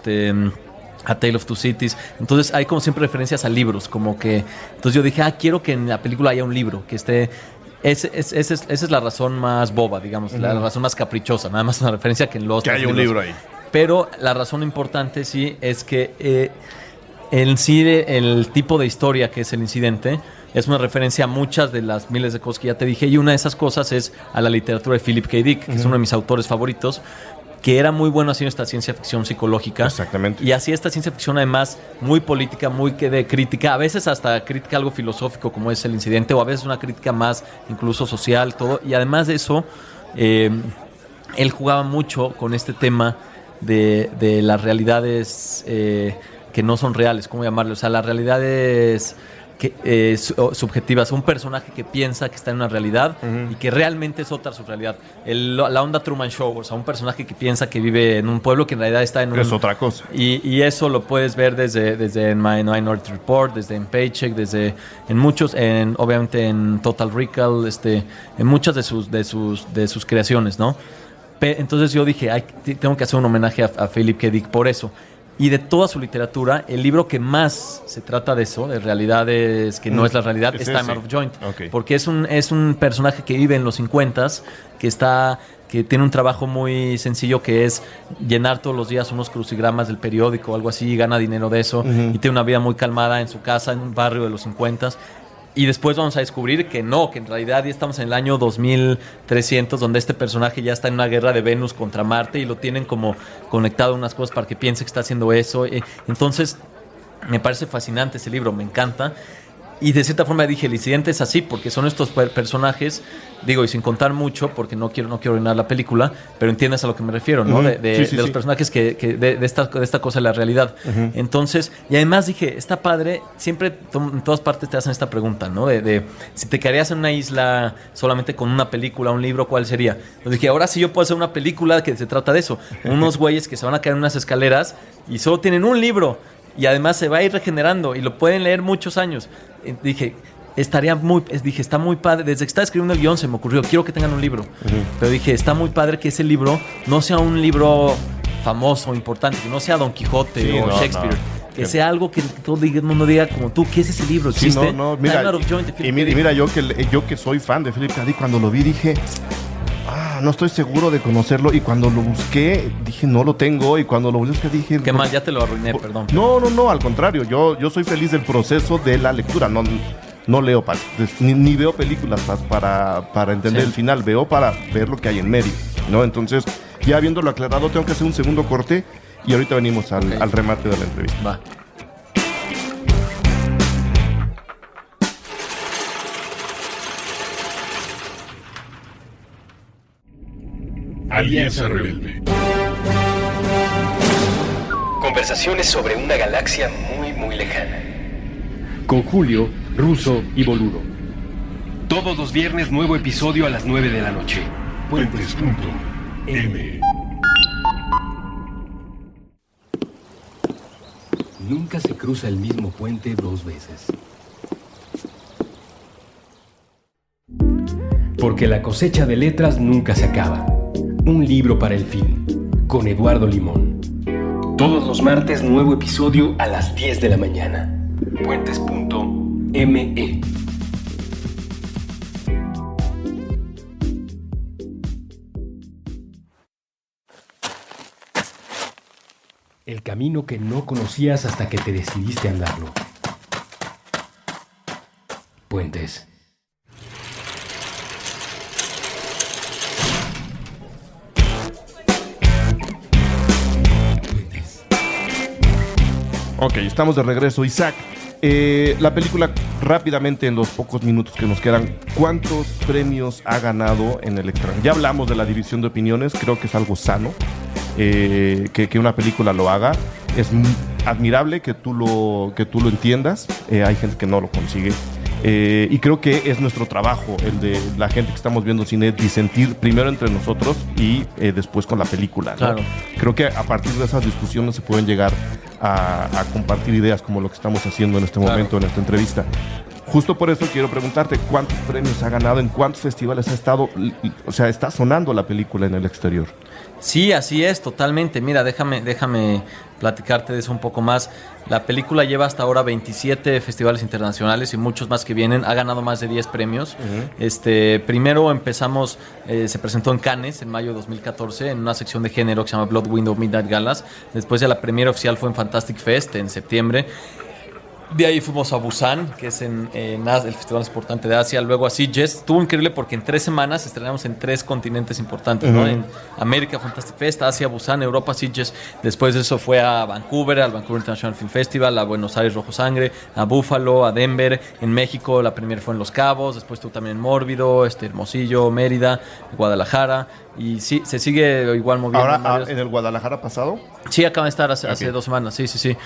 A Tale of Two Cities. Entonces hay como siempre referencias a libros, como que entonces yo dije, quiero que en la película haya un libro que esté. Esa es la razón más boba, digamos, la razón más caprichosa, nada más una referencia que en Lost. Que hay un libro ahí. Pero la razón importante sí es que en sí el tipo de historia que es el incidente es una referencia a muchas de las miles de cosas que ya te dije, y una de esas cosas es a la literatura de Philip K. Dick, que es uno de mis autores favoritos, que era muy bueno haciendo esta ciencia ficción psicológica. Exactamente. Y hacía esta ciencia ficción además muy política, muy de crítica, a veces hasta crítica algo filosófico como es el incidente, o a veces una crítica más incluso social, todo. Y además de eso, él jugaba mucho con este tema de las realidades que no son reales, ¿cómo llamarlo? O sea, las realidades subjetivas. Un personaje que piensa que está en una realidad y que realmente es otra su realidad. La onda Truman Show, o sea, un personaje que piensa que vive en un pueblo que en realidad está en un... Es otra cosa. Y eso lo puedes ver desde en Minority Report, desde en Paycheck, desde en muchos, obviamente en Total Recall, en muchas de sus creaciones, ¿no? Entonces yo dije, tengo que hacer un homenaje a Philip K. Dick por eso. Y de toda su literatura, el libro que más se trata de eso, de realidades que no es la realidad, es Time Out of Joint. Okay. Porque es un personaje que vive en los 50s, que tiene un trabajo muy sencillo, que es llenar todos los días unos crucigramas del periódico o algo así, y gana dinero de eso, y tiene una vida muy calmada en su casa, en un barrio de los 50s. Y después vamos a descubrir que no, que en realidad ya estamos en el año 2300, donde este personaje ya está en una guerra de Venus contra Marte y lo tienen como conectado a unas cosas para que piense que está haciendo eso. Entonces, me parece fascinante ese libro, me encanta. Y de cierta forma dije, el incidente es así, porque son estos personajes, digo, y sin contar mucho, porque no quiero arruinar la película, pero entiendes a lo que me refiero, ¿no? De los personajes de esta cosa de la realidad. Entonces, y además dije, está padre, siempre en todas partes te hacen esta pregunta, ¿no? De si te quedarías en una isla solamente con una película, un libro, ¿cuál sería? Entonces dije, ahora sí yo puedo hacer una película que se trata de eso. Unos güeyes que se van a caer en unas escaleras y solo tienen un libro. Y además se va a ir regenerando y lo pueden leer muchos años. Dije, está muy padre. Desde que estaba escribiendo el guión se me ocurrió, quiero que tengan un libro. Pero dije, está muy padre que ese libro no sea un libro famoso, importante, que no sea Don Quijote o Shakespeare. No. Que sea algo que todo el mundo diga como tú, ¿qué es ese libro? ¿Existe? Mira, y mira, yo que soy fan de Philip K. Dick, cuando lo vi dije... no estoy seguro de conocerlo, y cuando lo busqué dije no lo tengo, y cuando lo busqué dije... Qué mal, ya te lo arruiné, perdón. No, al contrario, yo soy feliz del proceso de la lectura, no leo ni veo películas para entender el final, veo para ver lo que hay en medio, ¿no? Entonces, ya habiéndolo aclarado, tengo que hacer un segundo corte y ahorita venimos al remate de la entrevista. Va. Alianza Rebelde. Conversaciones sobre una galaxia muy, muy lejana. Con Julio, Russo y Boludo. Todos los viernes, nuevo episodio a las 9 de la noche. Puentes.m. Nunca se cruza el mismo puente dos veces. Porque la cosecha de letras nunca se acaba. Un libro para el fin, con Eduardo Limón. Todos los martes, nuevo episodio a las 10 de la mañana. Puentes.me. El camino que no conocías hasta que te decidiste a andarlo. Puentes. Ok, estamos de regreso. Isaac, la película, rápidamente en los pocos minutos que nos quedan, ¿cuántos premios ha ganado en el extranjero? Ya hablamos de la división de opiniones, creo que es algo sano que una película lo haga. Es admirable que tú lo entiendas. Hay gente que no lo consigue. Y creo que es nuestro trabajo, el de la gente que estamos viendo cine, disentir primero entre nosotros y después con la película, ¿no? Claro. Creo que a partir de esas discusiones se pueden llegar a compartir ideas como lo que estamos haciendo en este momento, en esta entrevista. Justo por eso quiero preguntarte cuántos premios ha ganado, en cuántos festivales ha estado, o sea, está sonando la película en el exterior. Sí, así es, totalmente. Mira, déjame platicarte de eso un poco más. La película lleva hasta ahora 27 festivales internacionales y muchos más que vienen. Ha ganado más de 10 premios. Primero empezamos, se presentó en Cannes en mayo de 2014 en una sección de género que se llama Blood Window Midnight Galas. Después ya la premiere oficial fue en Fantastic Fest en septiembre. De ahí fuimos a Busan, que es el festival más importante de Asia. Luego a Sitges. Estuvo increíble porque en 3 semanas estrenamos en 3 continentes importantes, ¿no? En América, Fantastic Fest, Asia, Busan, Europa, Sitges. Después de eso fue a Vancouver, al Vancouver International Film Festival, a Buenos Aires, Rojo Sangre, a Buffalo, a Denver. En México la primera fue en Los Cabos. Después estuvo también en Mórbido, Hermosillo, Mérida, Guadalajara. Y sí, se sigue igual moviendo. Ahora, ¿en el Guadalajara pasado? Sí, acaba de estar hace 2 semanas, sí.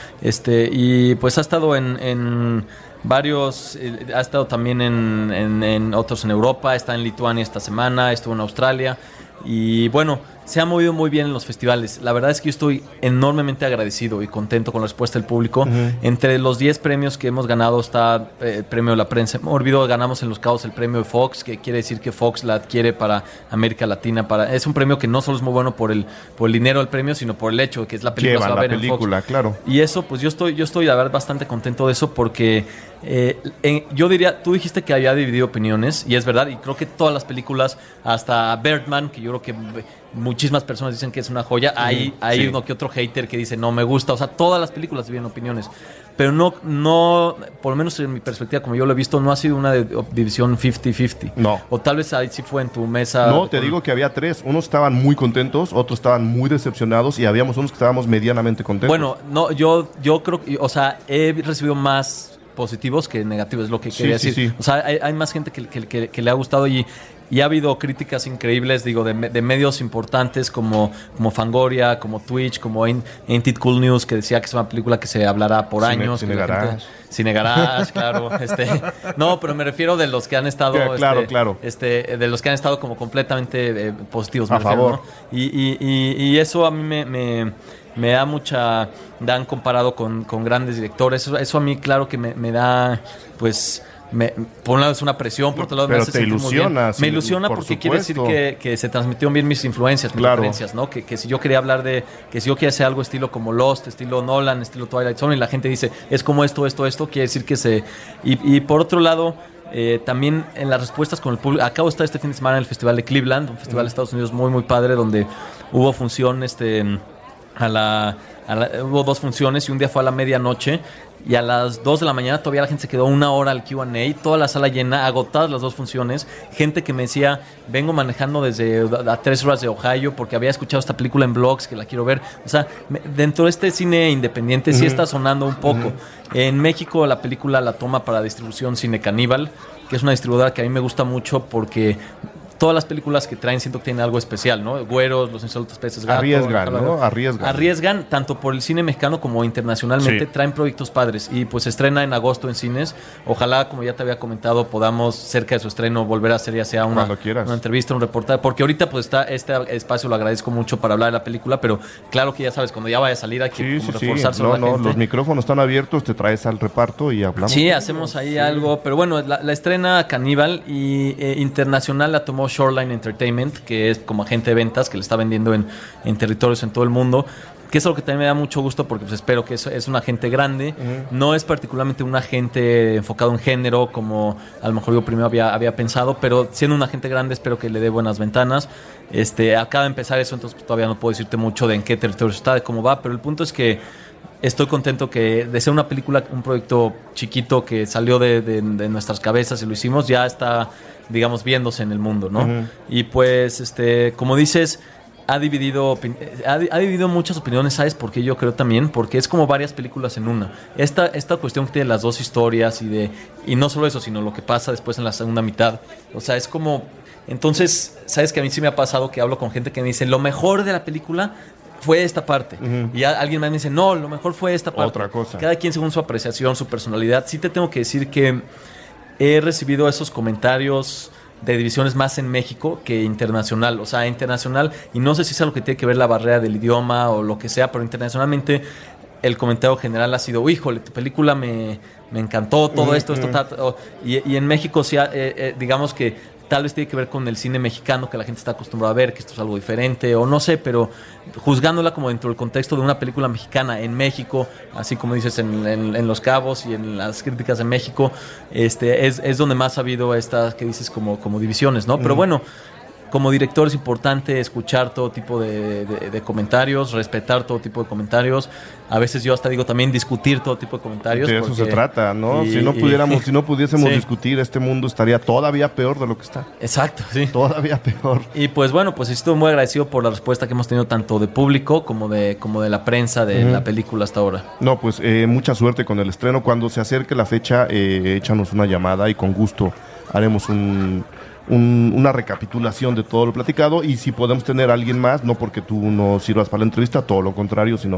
Y pues ha estado en en varios, ha estado también en otros en Europa, está en Lituania esta semana, estuvo en Australia y bueno, se ha movido muy bien en los festivales. La verdad es que yo estoy enormemente agradecido y contento con la respuesta del público. Entre los 10 premios que hemos ganado está el premio de la prensa mórbido. Ganamos en Los Cabos el premio de Fox, que quiere decir que Fox la adquiere para América Latina. Es un premio que no solo es muy bueno por el dinero del premio, sino por el hecho de que es la película que se va a ver en Fox. Claro. Y eso, pues yo estoy la verdad bastante contento de eso porque yo diría, tú dijiste que había dividido opiniones y es verdad, y creo que todas las películas, hasta Birdman, que yo creo que muchísimas personas dicen que es una joya, hay uno que otro hater que dice no me gusta, o sea, todas las películas dividen opiniones, pero no, por lo menos en mi perspectiva, como yo lo he visto, no ha sido una división 50-50. No. O tal vez ahí sí fue en tu mesa. No, te digo que había 3. Unos estaban muy contentos, otros estaban muy decepcionados y habíamos unos que estábamos medianamente contentos. Bueno, no, yo creo que, o sea, he recibido más positivos que negativos, es lo que quería decir. Sí. O sea, hay más gente que le ha gustado y ha habido críticas increíbles, digo, de medios importantes como Fangoria, como Twitch, como Ain't It Cool News, que decía que es una película que se hablará por años. Cine Garage. Cine Garage, claro. No, pero me refiero de los que han estado... Claro. De los que han estado como completamente positivos. A favor. ¿No? Y eso a mí me da mucha... Dan comparado con grandes directores. Eso a mí, claro que me da, pues... por un lado es una presión, por otro lado pero me hace sentir muy bien. Me ilusiona porque supuesto. quiere decir que se transmitieron bien mis influencias, mis referencias, ¿no? Que si yo quería hablar que si yo quería hacer algo estilo como Lost, estilo Nolan, estilo Twilight Zone, y la gente dice, es como esto, quiere decir que se... Y por otro lado, también en las respuestas con el público, acabo de estar este fin de semana en el Festival de Cleveland, un festival de Estados Unidos muy, muy padre, donde hubo función, hubo 2 funciones y un día fue a la medianoche y a las 2 de la mañana todavía la gente se quedó 1 hora al Q&A, toda la sala llena, agotadas las 2 funciones, gente que me decía, vengo manejando desde a 3 horas de Ohio porque había escuchado esta película en blogs que la quiero ver. O sea, dentro de este cine independiente sí está sonando un poco. En México la película la toma para distribución Cine Caníbal, que es una distribuidora que a mí me gusta mucho porque todas las películas que traen siento que tienen algo especial, ¿no? Güeros, Los Insólitos Peces Gato. Arriesgan tanto por el cine mexicano como internacionalmente. Sí. Traen proyectos padres y pues se estrena en agosto en cines. Ojalá, como ya te había comentado, podamos cerca de su estreno volver a hacer ya sea una entrevista, un reportaje, porque ahorita pues está este espacio, lo agradezco mucho para hablar de la película, pero claro que ya sabes, cuando ya vaya a salir hay que reforzárselo a la gente. Los micrófonos están abiertos, te traes al reparto y hablamos. Sí, hacemos ahí algo, pero bueno, la estrena Caníbal y internacional la tomó Shoreline Entertainment, que es como agente de ventas que le está vendiendo en territorios en todo el mundo, que es algo que también me da mucho gusto porque pues espero que es un agente grande, no es particularmente un agente enfocado en género como a lo mejor yo primero había pensado, pero siendo un agente grande espero que le dé buenas ventanas. Acaba de empezar eso, entonces pues, todavía no puedo decirte mucho de en qué territorio está, de cómo va, pero el punto es que estoy contento de ser una película, un proyecto chiquito que salió de nuestras cabezas y lo hicimos, ya está, digamos, viéndose en el mundo, ¿no? Y pues, como dices, ha dividido muchas opiniones, ¿sabes por qué? Yo creo también, porque es como varias películas en una. Esta cuestión que tiene las 2 historias y no solo eso, sino lo que pasa después en la segunda mitad. O sea, es como... Entonces, ¿sabes que a mí sí me ha pasado que hablo con gente que me dice, lo mejor de la película fue esta parte? Y alguien más me dice, no, lo mejor fue esta parte. Otra cosa. Cada quien según su apreciación, su personalidad. Sí te tengo que decir que he recibido esos comentarios de divisiones más en México que internacional. O sea, internacional, y no sé si es algo que tiene que ver la barrera del idioma o lo que sea, pero internacionalmente el comentario general ha sido, híjole, tu película me encantó, todo esto. Y en México sí, digamos que tal vez tiene que ver con el cine mexicano que la gente está acostumbrada a ver, que esto es algo diferente, o no sé, pero juzgándola como dentro del contexto de una película mexicana en México, así como dices en Los Cabos y en las críticas de México, es donde más ha habido estas que dices como divisiones, ¿no? Pero bueno, como director es importante escuchar todo tipo de comentarios, respetar todo tipo de comentarios. A veces yo hasta digo también discutir todo tipo de comentarios. De eso se trata, ¿no? Si no pudiésemos discutir, este mundo estaría todavía peor de lo que está. Exacto, sí. Todavía peor. Y pues bueno, pues estoy muy agradecido por la respuesta que hemos tenido tanto de público como de la prensa de la película hasta ahora. No, pues mucha suerte con el estreno. Cuando se acerque la fecha, échanos una llamada y con gusto haremos un una recapitulación de todo lo platicado, y si podemos tener a alguien más, no porque tú no sirvas para la entrevista, todo lo contrario, sino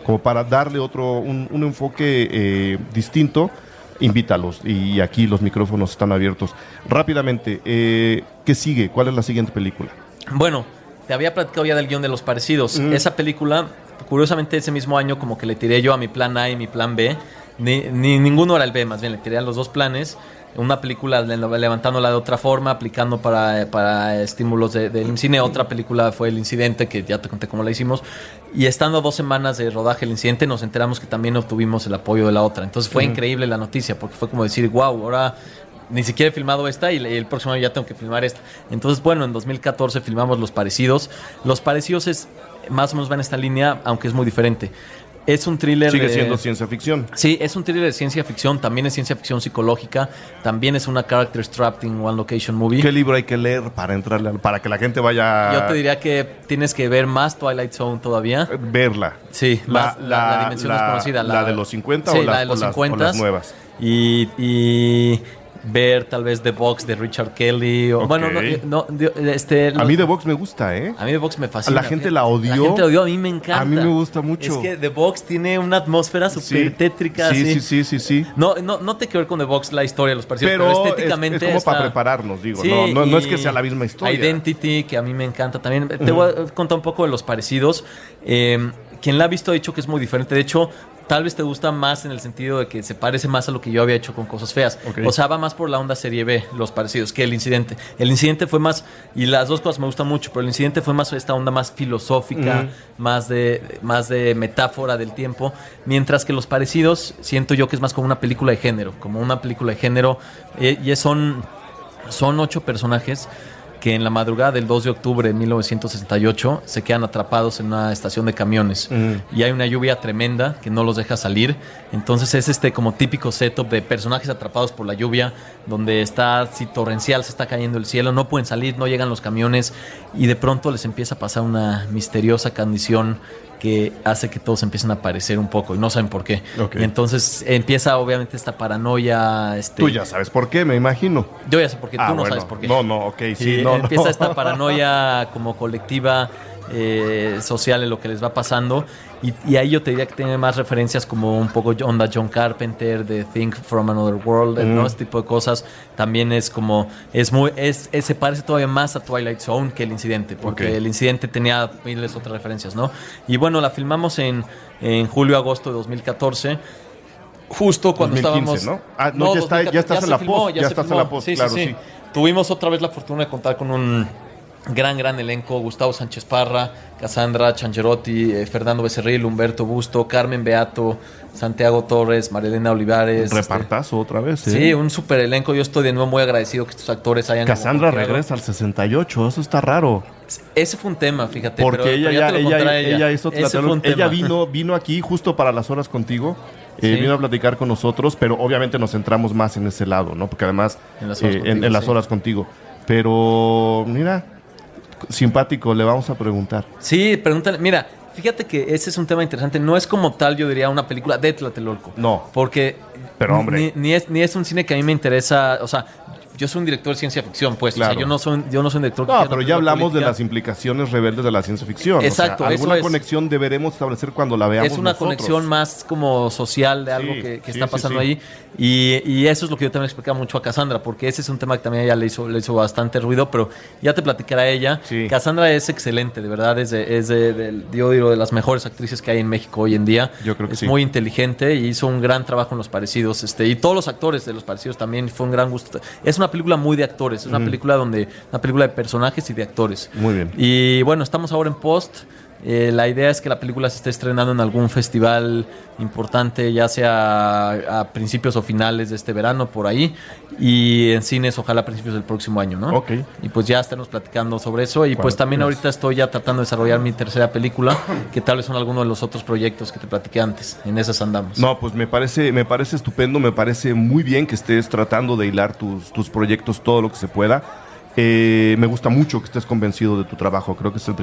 como para darle un enfoque distinto, invítalos, y aquí los micrófonos están abiertos. Rápidamente, ¿qué sigue? ¿Cuál es la siguiente película? Bueno, te había platicado ya del guión de Los Parecidos. Esa película, curiosamente, ese mismo año como que le tiré yo a mi plan A y mi plan B. Ninguno era el B, más bien le tiré a los dos planes. Una película levantándola de otra forma, aplicando para estímulos del cine. Otra película fue El Incidente, que ya te conté cómo la hicimos. Y estando 2 semanas de rodaje El Incidente, nos enteramos que también obtuvimos el apoyo de la otra. Entonces fue increíble la noticia, porque fue como decir, wow, ahora ni siquiera he filmado esta y el próximo año ya tengo que filmar esta. Entonces, bueno, en 2014 filmamos Los Parecidos. Los Parecidos es más o menos va en esta línea, aunque es muy diferente. Es un thriller. Sigue siendo ciencia ficción. Sí, es un thriller de ciencia ficción. También es ciencia ficción psicológica. También es una character strapping one location movie. ¿Qué libro hay que leer para entrarle, para que la gente vaya? Yo te diría que tienes que ver más Twilight Zone todavía. Verla. Sí, la dimensión desconocida. ¿La de los 50 sí, o la de los 50 o las nuevas? Y ver tal vez The Box de Richard Kelly. O, bueno, a mí The Box me gusta, ¿eh? A mí The Box me fascina. La gente la odió. La gente la odió, a mí me encanta. A mí me gusta mucho. Es que The Box tiene una atmósfera súper tétrica. Sí. No te quiero ver con The Box la historia de Los Parecidos, pero estéticamente es como para prepararnos, digo. Sí, no es que sea la misma historia. Identity, que a mí me encanta también. Te voy a contar un poco de Los Parecidos. Quien la ha visto ha dicho que es muy diferente. De hecho, tal vez te gusta más en el sentido de que se parece más a lo que yo había hecho con Cosas Feas. Okay. O sea, va más por la onda serie B, Los Parecidos, que El Incidente. El Incidente fue más, y las dos cosas me gustan mucho, pero El Incidente fue más esta onda más filosófica, más de metáfora del tiempo, mientras que Los Parecidos siento yo que es más como una película de género, y son 8 personajes que en la madrugada del 2 de octubre de 1968 se quedan atrapados en una estación de camiones y hay una lluvia tremenda que no los deja salir. Entonces es como típico setup de personajes atrapados por la lluvia, donde está así torrencial, se está cayendo el cielo, no pueden salir, no llegan los camiones y de pronto les empieza a pasar una misteriosa condición que hace que todos empiecen a aparecer un poco y no saben por qué. Okay. Y entonces empieza obviamente esta paranoia. Tú ya sabes por qué, me imagino. Yo ya sé por qué, tú no sabes por qué. Empieza esta paranoia como colectiva, social en lo que les va pasando. Y ahí yo te diría que tiene más referencias como un poco onda John Carpenter, de Think from Another World, ¿no? Este tipo de cosas. También es como, se parece todavía más a Twilight Zone que El Incidente, porque El Incidente tenía miles otras referencias, ¿no? Y bueno, la filmamos en julio-agosto de 2014. Justo cuando 2015, estábamos... ¿no? Ya estás en la post. Ya estás en la post, claro, sí. Tuvimos otra vez la fortuna de contar con un gran elenco: Gustavo Sánchez Parra, Cassandra Chancherotti, Fernando Becerril, Humberto Busto, Carmen Beato, Santiago Torres, Marilena Olivares. Repartazo otra vez, Sí, un súper elenco. Yo estoy de nuevo muy agradecido que estos actores hayan... Cassandra regresa al 68, eso está raro. Ese fue un tema, fíjate. Porque ella hizo ella vino aquí justo para Las Horas Contigo. Vino a platicar con nosotros, pero obviamente nos centramos más en ese lado, ¿no? Porque además en Las Horas Contigo. Pero mira, simpático, le vamos a preguntar. Sí, pregúntale. Mira, fíjate que ese es un tema interesante. No es como tal, yo diría, una película de Tlatelolco. No. Porque pero hombre, ni es un cine que a mí me interesa. O sea, yo soy un director de ciencia ficción, pues. Claro. O sea, yo no soy un director. No, pero ya hablamos de las implicaciones rebeldes de la ciencia ficción. Exacto. O sea, alguna conexión deberemos establecer cuando la veamos. Es una nosotros. conexión más como social de algo que está pasando ahí. Y eso es lo que yo también explicaba mucho a Cassandra, porque ese es un tema que también a ella le hizo bastante ruido, pero ya te platicará ella. Sí. Cassandra es excelente, de verdad, yo digo, de las mejores actrices que hay en México hoy en día. Yo creo que es muy inteligente y hizo un gran trabajo en Los Parecidos. Y todos los actores de Los Parecidos también, fue un gran gusto. Es una película muy de actores, es una película de personajes y de actores. Muy bien. Y bueno, estamos ahora en post. La idea es que la película se esté estrenando en algún festival importante, ya sea a principios o finales de este verano, por ahí, y en cines ojalá a principios del próximo año, ¿no? Ok. Y pues ya estaremos platicando sobre eso. Y pues también ahorita estoy ya tratando de desarrollar mi tercera película, que tal vez son algunos de los otros proyectos que te platiqué antes. En esas andamos. No, pues me parece estupendo, me parece muy bien que estés tratando de hilar tus proyectos todo lo que se pueda. Me gusta mucho que estés convencido de tu trabajo. Creo que es el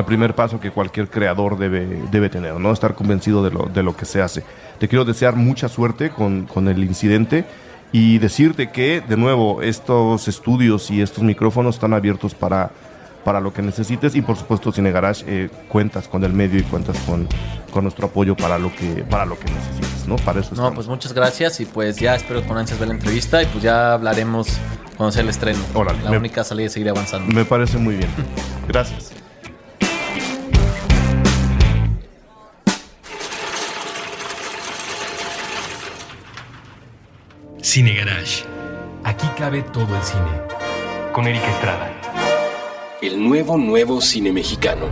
primer paso que cualquier creador debe tener, ¿no? Estar convencido de lo que se hace. Te quiero desear mucha suerte con El Incidente Y decirte que, de nuevo, estos estudios y estos micrófonos están abiertos para lo que necesites. Y por supuesto, Cine Garage, cuentas con el medio y cuentas con nuestro apoyo para lo que necesites, ¿no? Para eso estamos. No, pues muchas gracias y pues ya espero con ansias ver la entrevista y pues ya hablaremos cuando sea el estreno. Órale, la única salida es seguir avanzando. Me parece muy bien. Gracias. Cine Garage. Aquí cabe todo el cine. Con Eric Estrada. El nuevo cine mexicano.